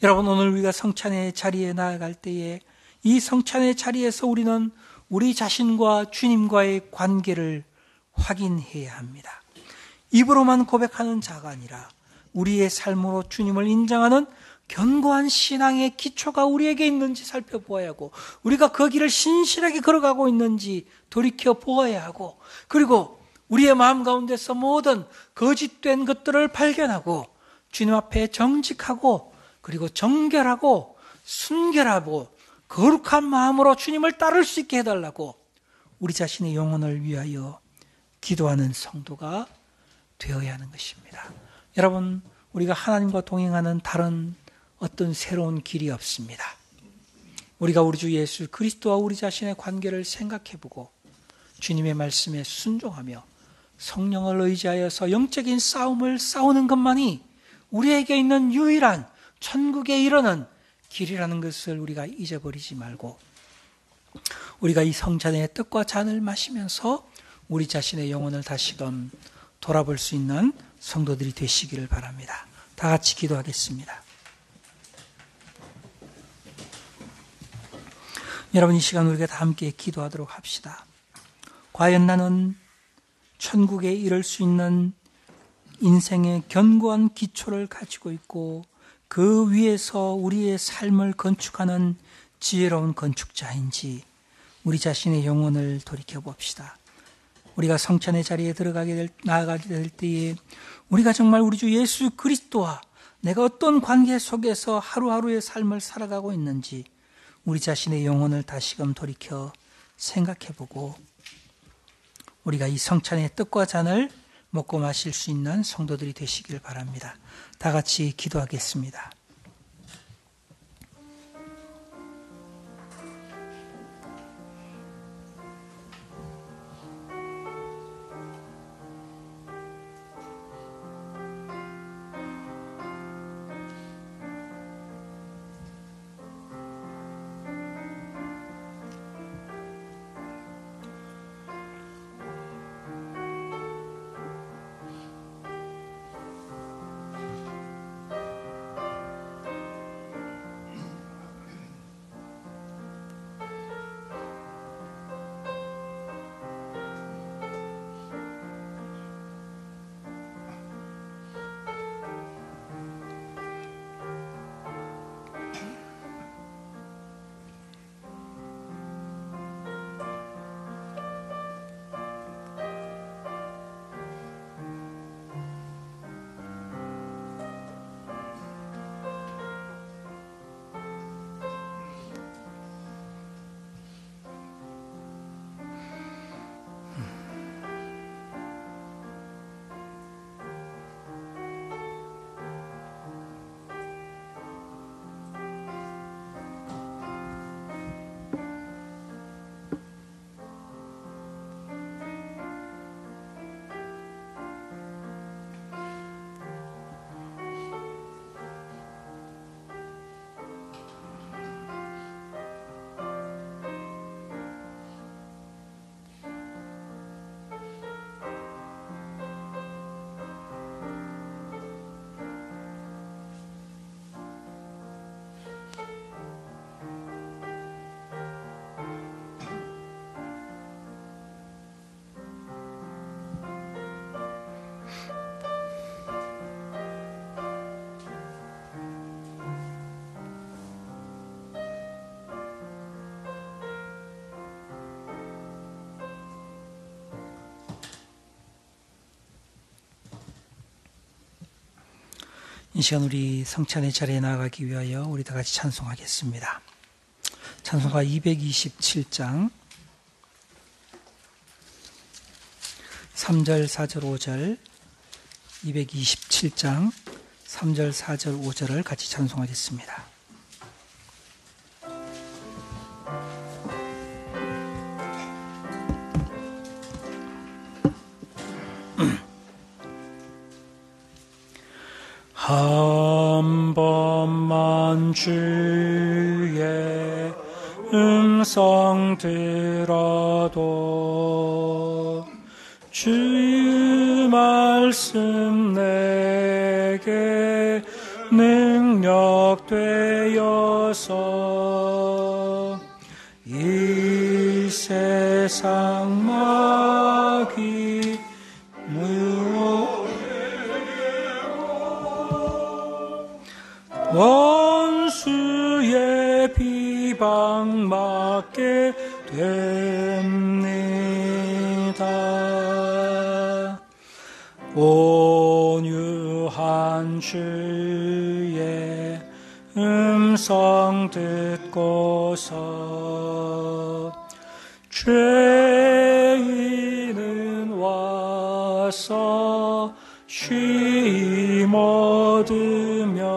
여러분, 오늘 우리가 성찬의 자리에 나아갈 때에 이 성찬의 자리에서 우리는 우리 자신과 주님과의 관계를 확인해야 합니다. 입으로만 고백하는 자가 아니라 우리의 삶으로 주님을 인정하는 견고한 신앙의 기초가 우리에게 있는지 살펴보아야 하고 우리가 그 길을 신실하게 걸어가고 있는지 돌이켜 보아야 하고 그리고 우리의 마음 가운데서 모든 거짓된 것들을 발견하고 주님 앞에 정직하고 그리고 정결하고 순결하고 거룩한 마음으로 주님을 따를 수 있게 해달라고 우리 자신의 영혼을 위하여 기도하는 성도가 되어야 하는 것입니다. 여러분, 우리가 하나님과 동행하는 다른 어떤 새로운 길이 없습니다. 우리가 우리 주 예수 그리스도와 우리 자신의 관계를 생각해보고 주님의 말씀에 순종하며 성령을 의지하여서 영적인 싸움을 싸우는 것만이 우리에게 있는 유일한 천국에 이르는 길이라는 것을 우리가 잊어버리지 말고, 우리가 이 성찬의 떡과 잔을 마시면서 우리 자신의 영혼을 다시금 돌아볼 수 있는 성도들이 되시기를 바랍니다. 다 같이 기도하겠습니다. 여러분, 이 시간 우리가 다 함께 기도하도록 합시다. 과연 나는 천국에 이를 수 있는 인생의 견고한 기초를 가지고 있고 그 위에서 우리의 삶을 건축하는 지혜로운 건축자인지 우리 자신의 영혼을 돌이켜 봅시다. 우리가 성찬의 자리에 나아가게 될 때에 우리가 정말 우리 주 예수 그리스도와 내가 어떤 관계 속에서 하루하루의 삶을 살아가고 있는지 우리 자신의 영혼을 다시금 돌이켜 생각해보고 우리가 이 성찬의 떡과 잔을 먹고 마실 수 있는 성도들이 되시길 바랍니다. 다 같이 기도하겠습니다. 이 시간 우리 성찬의 자리에 나아가기 위하여 우리 다 같이 찬송하겠습니다. 찬송가 227장 3절, 4절, 5절 227장 3절, 4절, 5절을 같이 찬송하겠습니다. 한 번만 주의 음성 들어도 주의 말씀 내게 능력 되어서 이 세상 마귀 원수의 비방 맞게 됩니다. 온유한 주의 음성 듣고서 죄인은 와서 쉼 얻으며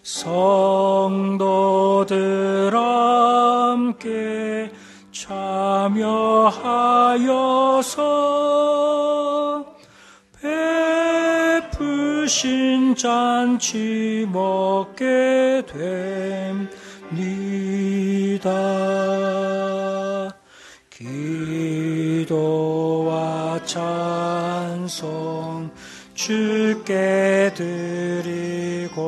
성도들 함께 찬양하며 참여하여서 베푸신 잔치 먹게 됩니다. 기도와 찬송 주께 드리고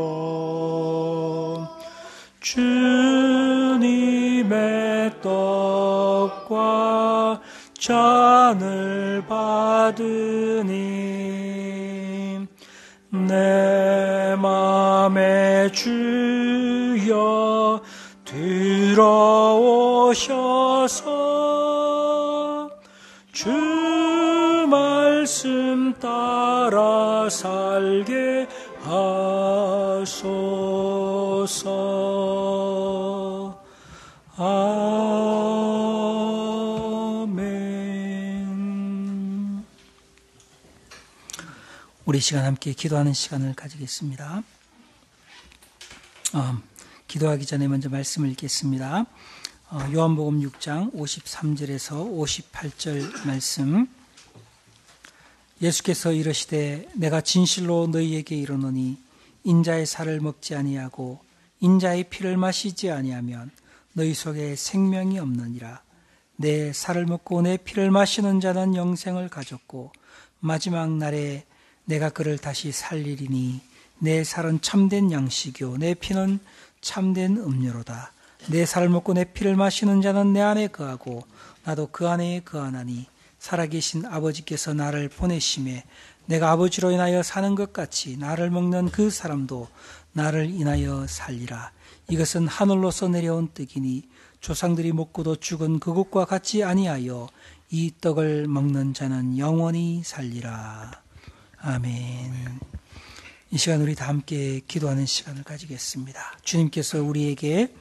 주님의 떡과 잔을 받으니 내 맘에 주여 들어오셔서 주 말씀 따라 살게 하소서. 아멘. 우리 시간 함께 기도하는 시간을 가지겠습니다. 기도하기 전에 먼저 말씀을 읽겠습니다. 요한복음 6장 53절에서 58절 말씀. 예수께서 이르시되 내가 진실로 너희에게 이르노니 인자의 살을 먹지 아니하고 인자의 피를 마시지 아니하면 너희 속에 생명이 없느니라. 내 살을 먹고 내 피를 마시는 자는 영생을 가졌고 마지막 날에 내가 그를 다시 살리리니 내 살은 참된 양식이요 내 피는 참된 음료로다. 내 살을 먹고 내 피를 마시는 자는 내 안에 거하고 나도 그 안에 거하나니 살아계신 아버지께서 나를 보내심에 내가 아버지로 인하여 사는 것 같이 나를 먹는 그 사람도 나를 인하여 살리라. 이것은 하늘로서 내려온 떡이니 조상들이 먹고도 죽은 그것과 같이 아니하여 이 떡을 먹는 자는 영원히 살리라. 아멘. 이 시간 우리 다 함께 기도하는 시간을 가지겠습니다. 주님께서 우리에게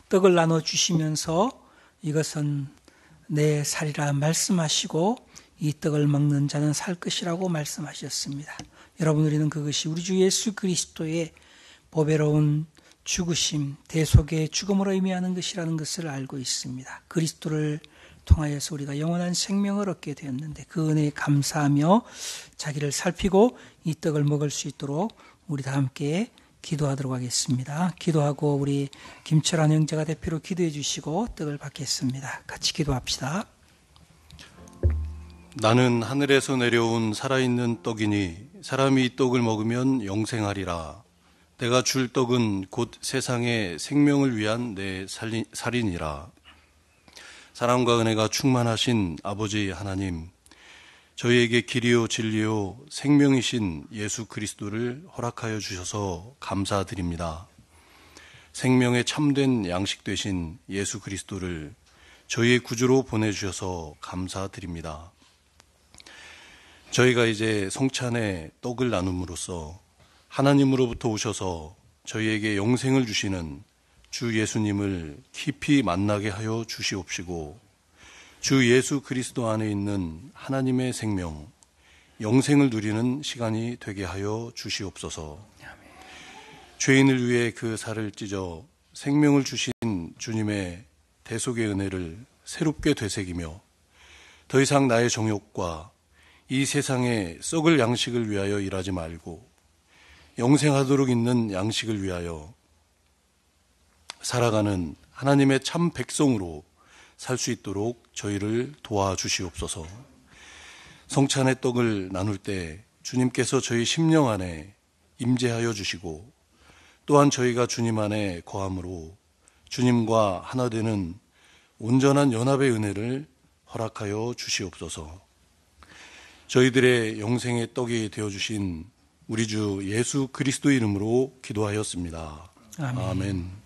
떡을 나눠주시면서 이것은 내 살이라 말씀하시고 이 떡을 먹는 자는 살 것이라고 말씀하셨습니다. 여러분, 우리는 그것이 우리 주 예수 그리스도의 보배로운 죽으심, 대속의 죽음으로 의미하는 것이라는 것을 알고 있습니다. 그리스도를 통하여서 우리가 영원한 생명을 얻게 되었는데 그 은혜에 감사하며 자기를 살피고 이 떡을 먹을 수 있도록 우리 다 함께 기도하도록 하겠습니다. 기도하고 우리 김철환 형제가 대표로 기도해 주시고 떡을 받겠습니다. 같이 기도합시다. 나는 하늘에서 내려온 살아있는 떡이니 사람이 이 떡을 먹으면 영생하리라. 내가 줄 떡은 곧 세상의 생명을 위한 내 살이니라. 사랑과 은혜가 충만하신 아버지 하나님, 저희에게 길이요 진리요 생명이신 예수 그리스도를 허락하여 주셔서 감사드립니다. 생명의 참된 양식 되신 예수 그리스도를 저희의 구주로 보내주셔서 감사드립니다. 저희가 이제 성찬의 떡을 나눔으로써 하나님으로부터 오셔서 저희에게 영생을 주시는 주 예수님을 깊이 만나게 하여 주시옵시고 주 예수 그리스도 안에 있는 하나님의 생명, 영생을 누리는 시간이 되게 하여 주시옵소서. 죄인을 위해 그 살을 찢어 생명을 주신 주님의 대속의 은혜를 새롭게 되새기며 더 이상 나의 정욕과 이 세상의 썩을 양식을 위하여 일하지 말고 영생하도록 있는 양식을 위하여 살아가는 하나님의 참 백성으로 살 수 있도록 저희를 도와주시옵소서. 성찬의 떡을 나눌 때 주님께서 저희 심령 안에 임재하여 주시고 또한 저희가 주님 안에 거함으로 주님과 하나 되는 온전한 연합의 은혜를 허락하여 주시옵소서. 저희들의 영생의 떡이 되어주신 우리 주 예수 그리스도 이름으로 기도하였습니다. 아멘. 아멘.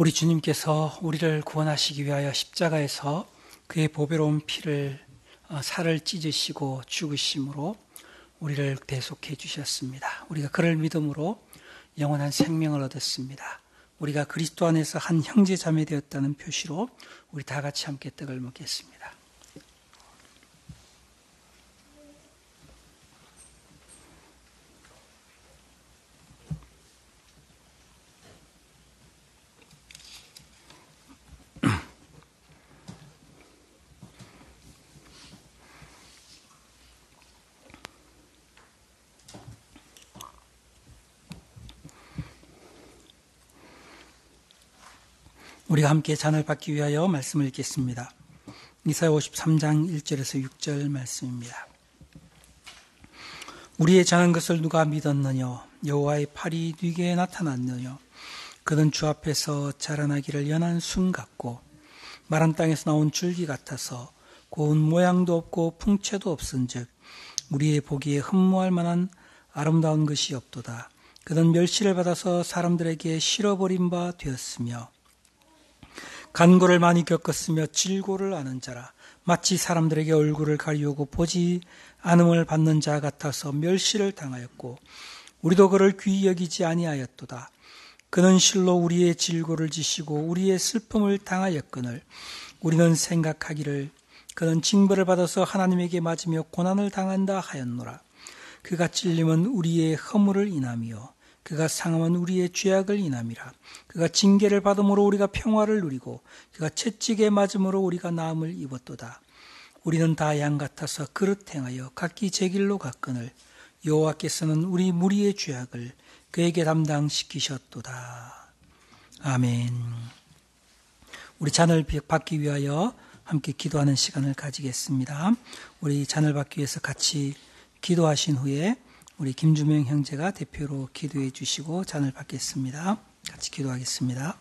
우리 주님께서 우리를 구원하시기 위하여 십자가에서 그의 보배로운 피를 살을 찢으시고 죽으심으로 우리를 대속해 주셨습니다. 우리가 그를 믿음으로 영원한 생명을 얻었습니다. 우리가 그리스도 안에서 한 형제 자매 되었다는 표시로 우리 다 같이 함께 떡을 먹겠습니다. 우리가 함께 잔을 받기 위하여 말씀을 읽겠습니다. 이사야 53장 1절에서 6절 말씀입니다. 우리의 자는 것을 누가 믿었느냐? 여호와의 팔이 네게 나타났느냐? 그는 주 앞에서 자라나기를 연한 순 같고 마른 땅에서 나온 줄기 같아서 고운 모양도 없고 풍채도 없은즉 우리의 보기에 흠모할 만한 아름다운 것이 없도다. 그는 멸시를 받아서 사람들에게 실어버린 바 되었으며 간고를 많이 겪었으며 질고를 아는 자라. 마치 사람들에게 얼굴을 가리우고 보지 않음을 받는 자 같아서 멸시를 당하였고 우리도 그를 귀히 여기지 아니하였도다. 그는 실로 우리의 질고를 지시고 우리의 슬픔을 당하였거늘 우리는 생각하기를 그는 징벌을 받아서 하나님에게 맞으며 고난을 당한다 하였노라. 그가 찔림은 우리의 허물을 인하며 그가 상함은 우리의 죄악을 인함이라. 그가 징계를 받음으로 우리가 평화를 누리고 그가 채찍에 맞음으로 우리가 나음을 입었도다. 우리는 다 양 같아서 그릇 행하여 각기 제 길로 갔거늘 여호와께서는 우리 무리의 죄악을 그에게 담당시키셨도다. 아멘. 우리 잔을 받기 위하여 함께 기도하는 시간을 가지겠습니다. 우리 잔을 받기 위해서 같이 기도하신 후에 우리 김주명 형제가 대표로 기도해 주시고 잔을 받겠습니다. 같이 기도하겠습니다.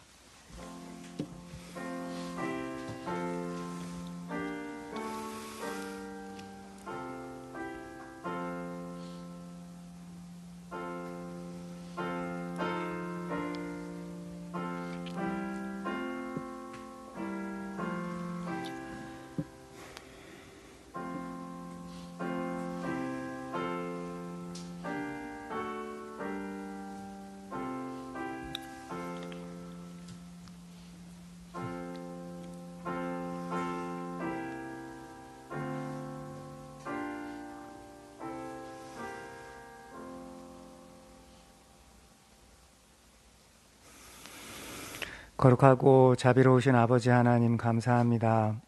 거룩하고 자비로우신 아버지 하나님 감사합니다.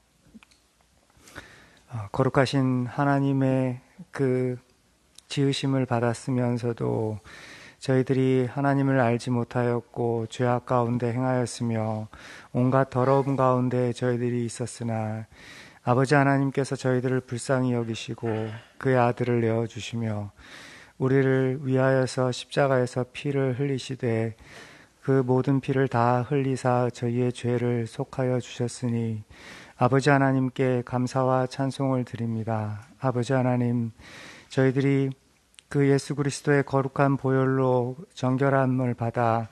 거룩하신 하나님의 그 지으심을 받았으면서도 저희들이 하나님을 알지 못하였고 죄악 가운데 행하였으며 온갖 더러움 가운데 저희들이 있었으나 아버지 하나님께서 저희들을 불쌍히 여기시고 그의 아들을 내어주시며 우리를 위하여서 십자가에서 피를 흘리시되 그 모든 피를 다 흘리사 저희의 죄를 속하여 주셨으니 아버지 하나님께 감사와 찬송을 드립니다. 아버지 하나님, 저희들이 그 예수 그리스도의 거룩한 보혈로 정결함을 받아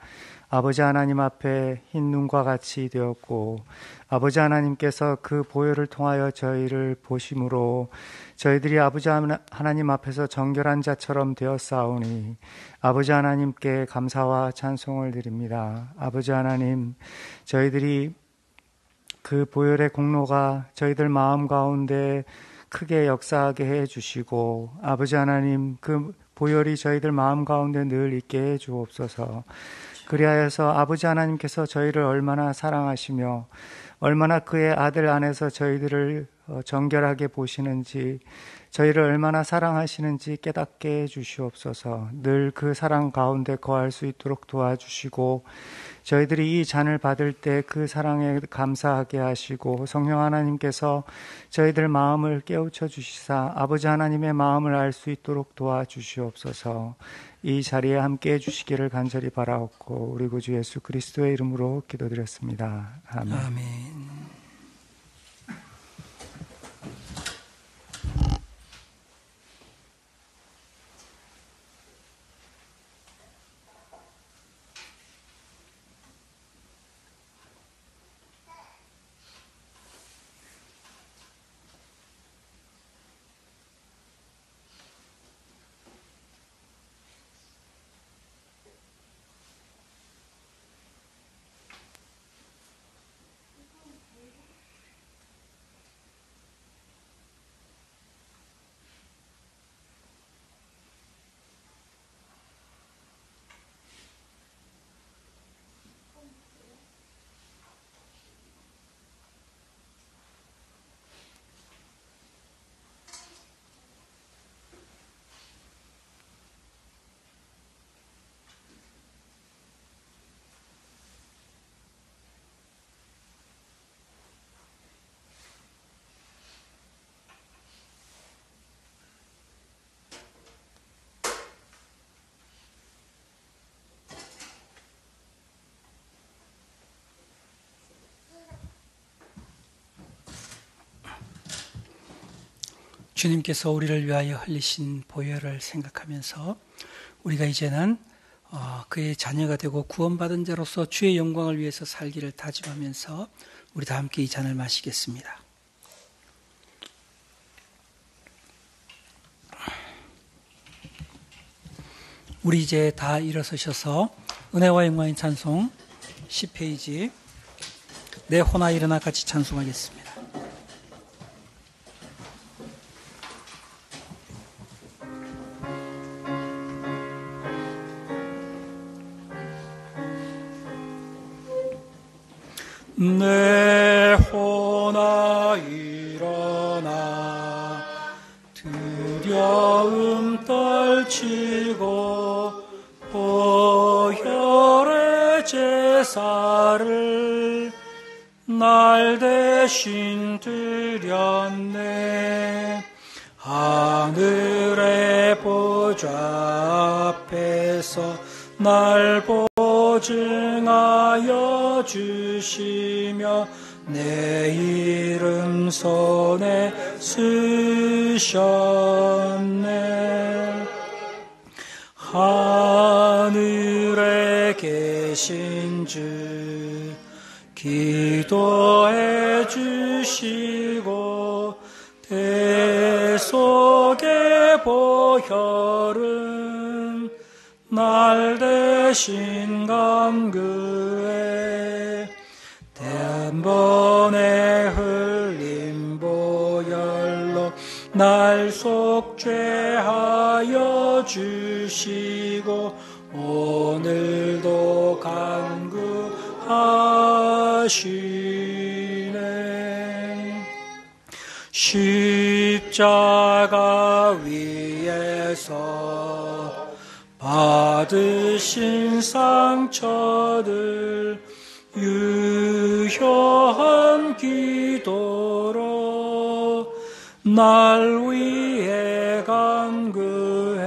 아버지 하나님 앞에 흰 눈과 같이 되었고 아버지 하나님께서 그 보혈을 통하여 저희를 보심으로 저희들이 아버지 하나님 앞에서 정결한 자처럼 되었사오니 아버지 하나님께 감사와 찬송을 드립니다. 아버지 하나님, 저희들이 그 보혈의 공로가 저희들 마음 가운데 크게 역사하게 해주시고 아버지 하나님, 그 보혈이 저희들 마음 가운데 늘 있게 해주옵소서. 그리하여서 아버지 하나님께서 저희를 얼마나 사랑하시며 얼마나 그의 아들 안에서 저희들을 정결하게 보시는지 저희를 얼마나 사랑하시는지 깨닫게 해주시옵소서. 늘 그 사랑 가운데 거할 수 있도록 도와주시고 저희들이 이 잔을 받을 때 그 사랑에 감사하게 하시고 성령 하나님께서 저희들 마음을 깨우쳐 주시사 아버지 하나님의 마음을 알 수 있도록 도와주시옵소서. 이 자리에 함께 해주시기를 간절히 바라옵고 우리 구주 예수 그리스도의 이름으로 기도드렸습니다. 아멘. 아멘. 주님께서 우리를 위하여 흘리신 보혈을 생각하면서 우리가 이제는 그의 자녀가 되고 구원받은 자로서 주의 영광을 위해서 살기를 다짐하면서 우리 다 함께 이 잔을 마시겠습니다. 우리 이제 다 일어서셔서 은혜와 영광의 찬송 10페이지 내 호나 일어나 같이 찬송하겠습니다. 내 호나 일어나 두려움 떨치고 보혈의 제사를 날 대신 드렸네. 하늘의 보좌 앞에서 날 보증하여 주시며 내 이름 손에 쓰셨네. 하늘에 계신 주 기도해 주시고 대 속의 보혈은 날 대신 감그해 단번에 흘린 보혈로 날 속죄하여 주시고 오늘도 간구하시네. 십자가 위에서 받으신 상처들 유효한 기도로 날 위해 간구해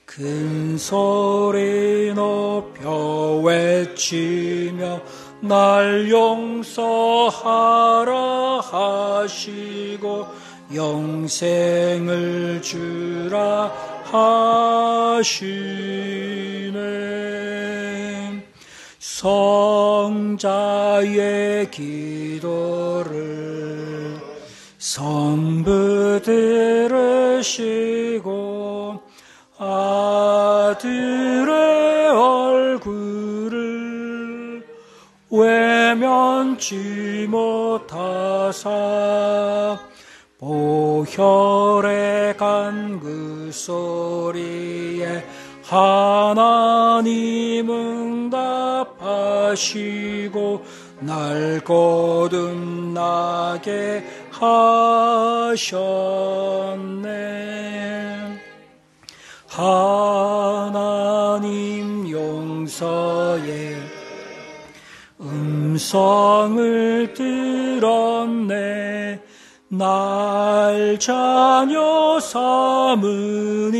큰 소리 높여 외치며 날 용서하라 하시고 영생을 주라 하시네. 성자의 기도를 성부 들으시고 아들의 얼굴을 외면치 못하사 보혈의 간구 소리에 하나님 응답하시고 날 거듭나게 하셨네. 하나님 용서의 음성을 들었네. 날 자녀 삼으니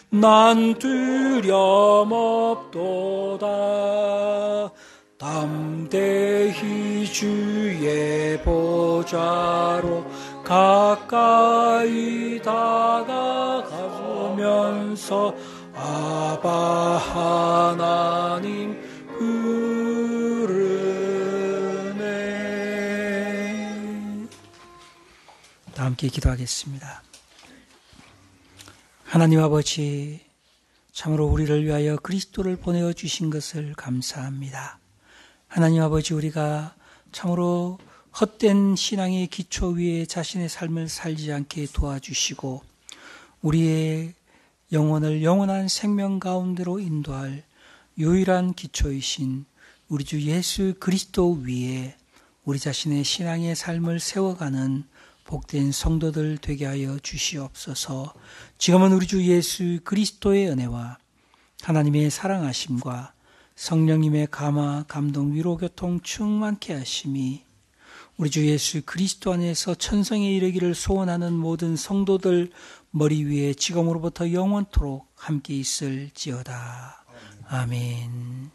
난 두려움 없도다. 담대히 주의 보좌로 가까이 다가가면서 아바 하나님 부르네. 다 함께 기도하겠습니다. 하나님 아버지, 참으로 우리를 위하여 그리스도를 보내어 주신 것을 감사합니다. 하나님 아버지, 우리가 참으로 헛된 신앙의 기초 위에 자신의 삶을 살지 않게 도와주시고 우리의 영혼을 영원한 생명 가운데로 인도할 유일한 기초이신 우리 주 예수 그리스도 위에 우리 자신의 신앙의 삶을 세워가는 복된 성도들 되게 하여 주시옵소서. 지금은 우리 주 예수 그리스도의 은혜와 하나님의 사랑하심과 성령님의 감화, 감동, 위로, 교통 충만케 하심이 우리 주 예수 그리스도 안에서 천성에 이르기를 소원하는 모든 성도들 머리 위에 지금으로부터 영원토록 함께 있을지어다. 아멘.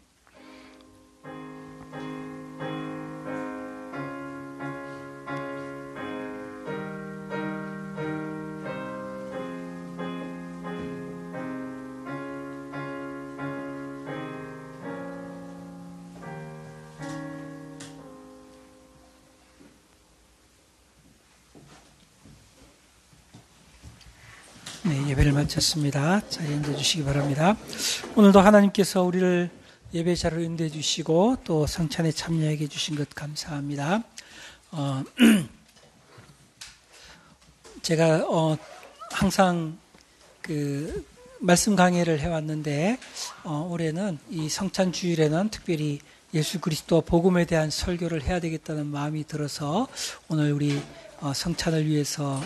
네, 예배를 마쳤습니다. 자리에 앉아주시기 바랍니다. 오늘도 하나님께서 우리를 예배 자리로 인도해 주시고 또 성찬에 참여하게 해주신 것 감사합니다. 제가 항상 그 말씀 강해를 해왔는데 올해는 이 성찬 주일에는 특별히 예수 그리스도 복음에 대한 설교를 해야 되겠다는 마음이 들어서 오늘 우리 성찬을 위해서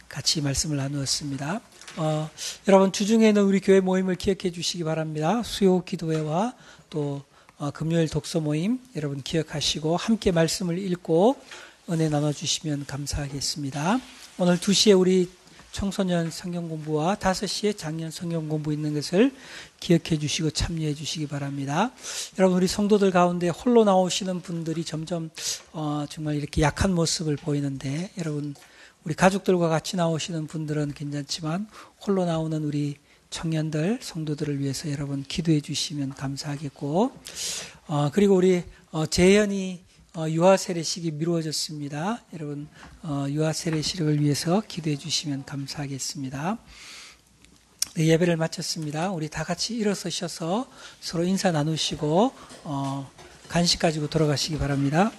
같이 말씀을 나누었습니다. 여러분 주중에는 우리 교회 모임을 기억해 주시기 바랍니다. 수요 기도회와 또 금요일 독서 모임 여러분 기억하시고 함께 말씀을 읽고 은혜 나눠주시면 감사하겠습니다. 오늘 2시에 우리 청소년 성경 공부와 5시에 작년 성경 공부 있는 것을 기억해 주시고 참여해 주시기 바랍니다. 여러분 우리 성도들 가운데 홀로 나오시는 분들이 점점 정말 이렇게 약한 모습을 보이는데 여러분 우리 가족들과 같이 나오시는 분들은 괜찮지만 홀로 나오는 우리 청년들, 성도들을 위해서 여러분 기도해 주시면 감사하겠고 그리고 우리 재현이 유아 세례식이 미루어졌습니다. 여러분 유아 세례식을 위해서 기도해 주시면 감사하겠습니다. 네, 예배를 마쳤습니다. 우리 다 같이 일어서셔서 서로 인사 나누시고 간식 가지고 돌아가시기 바랍니다.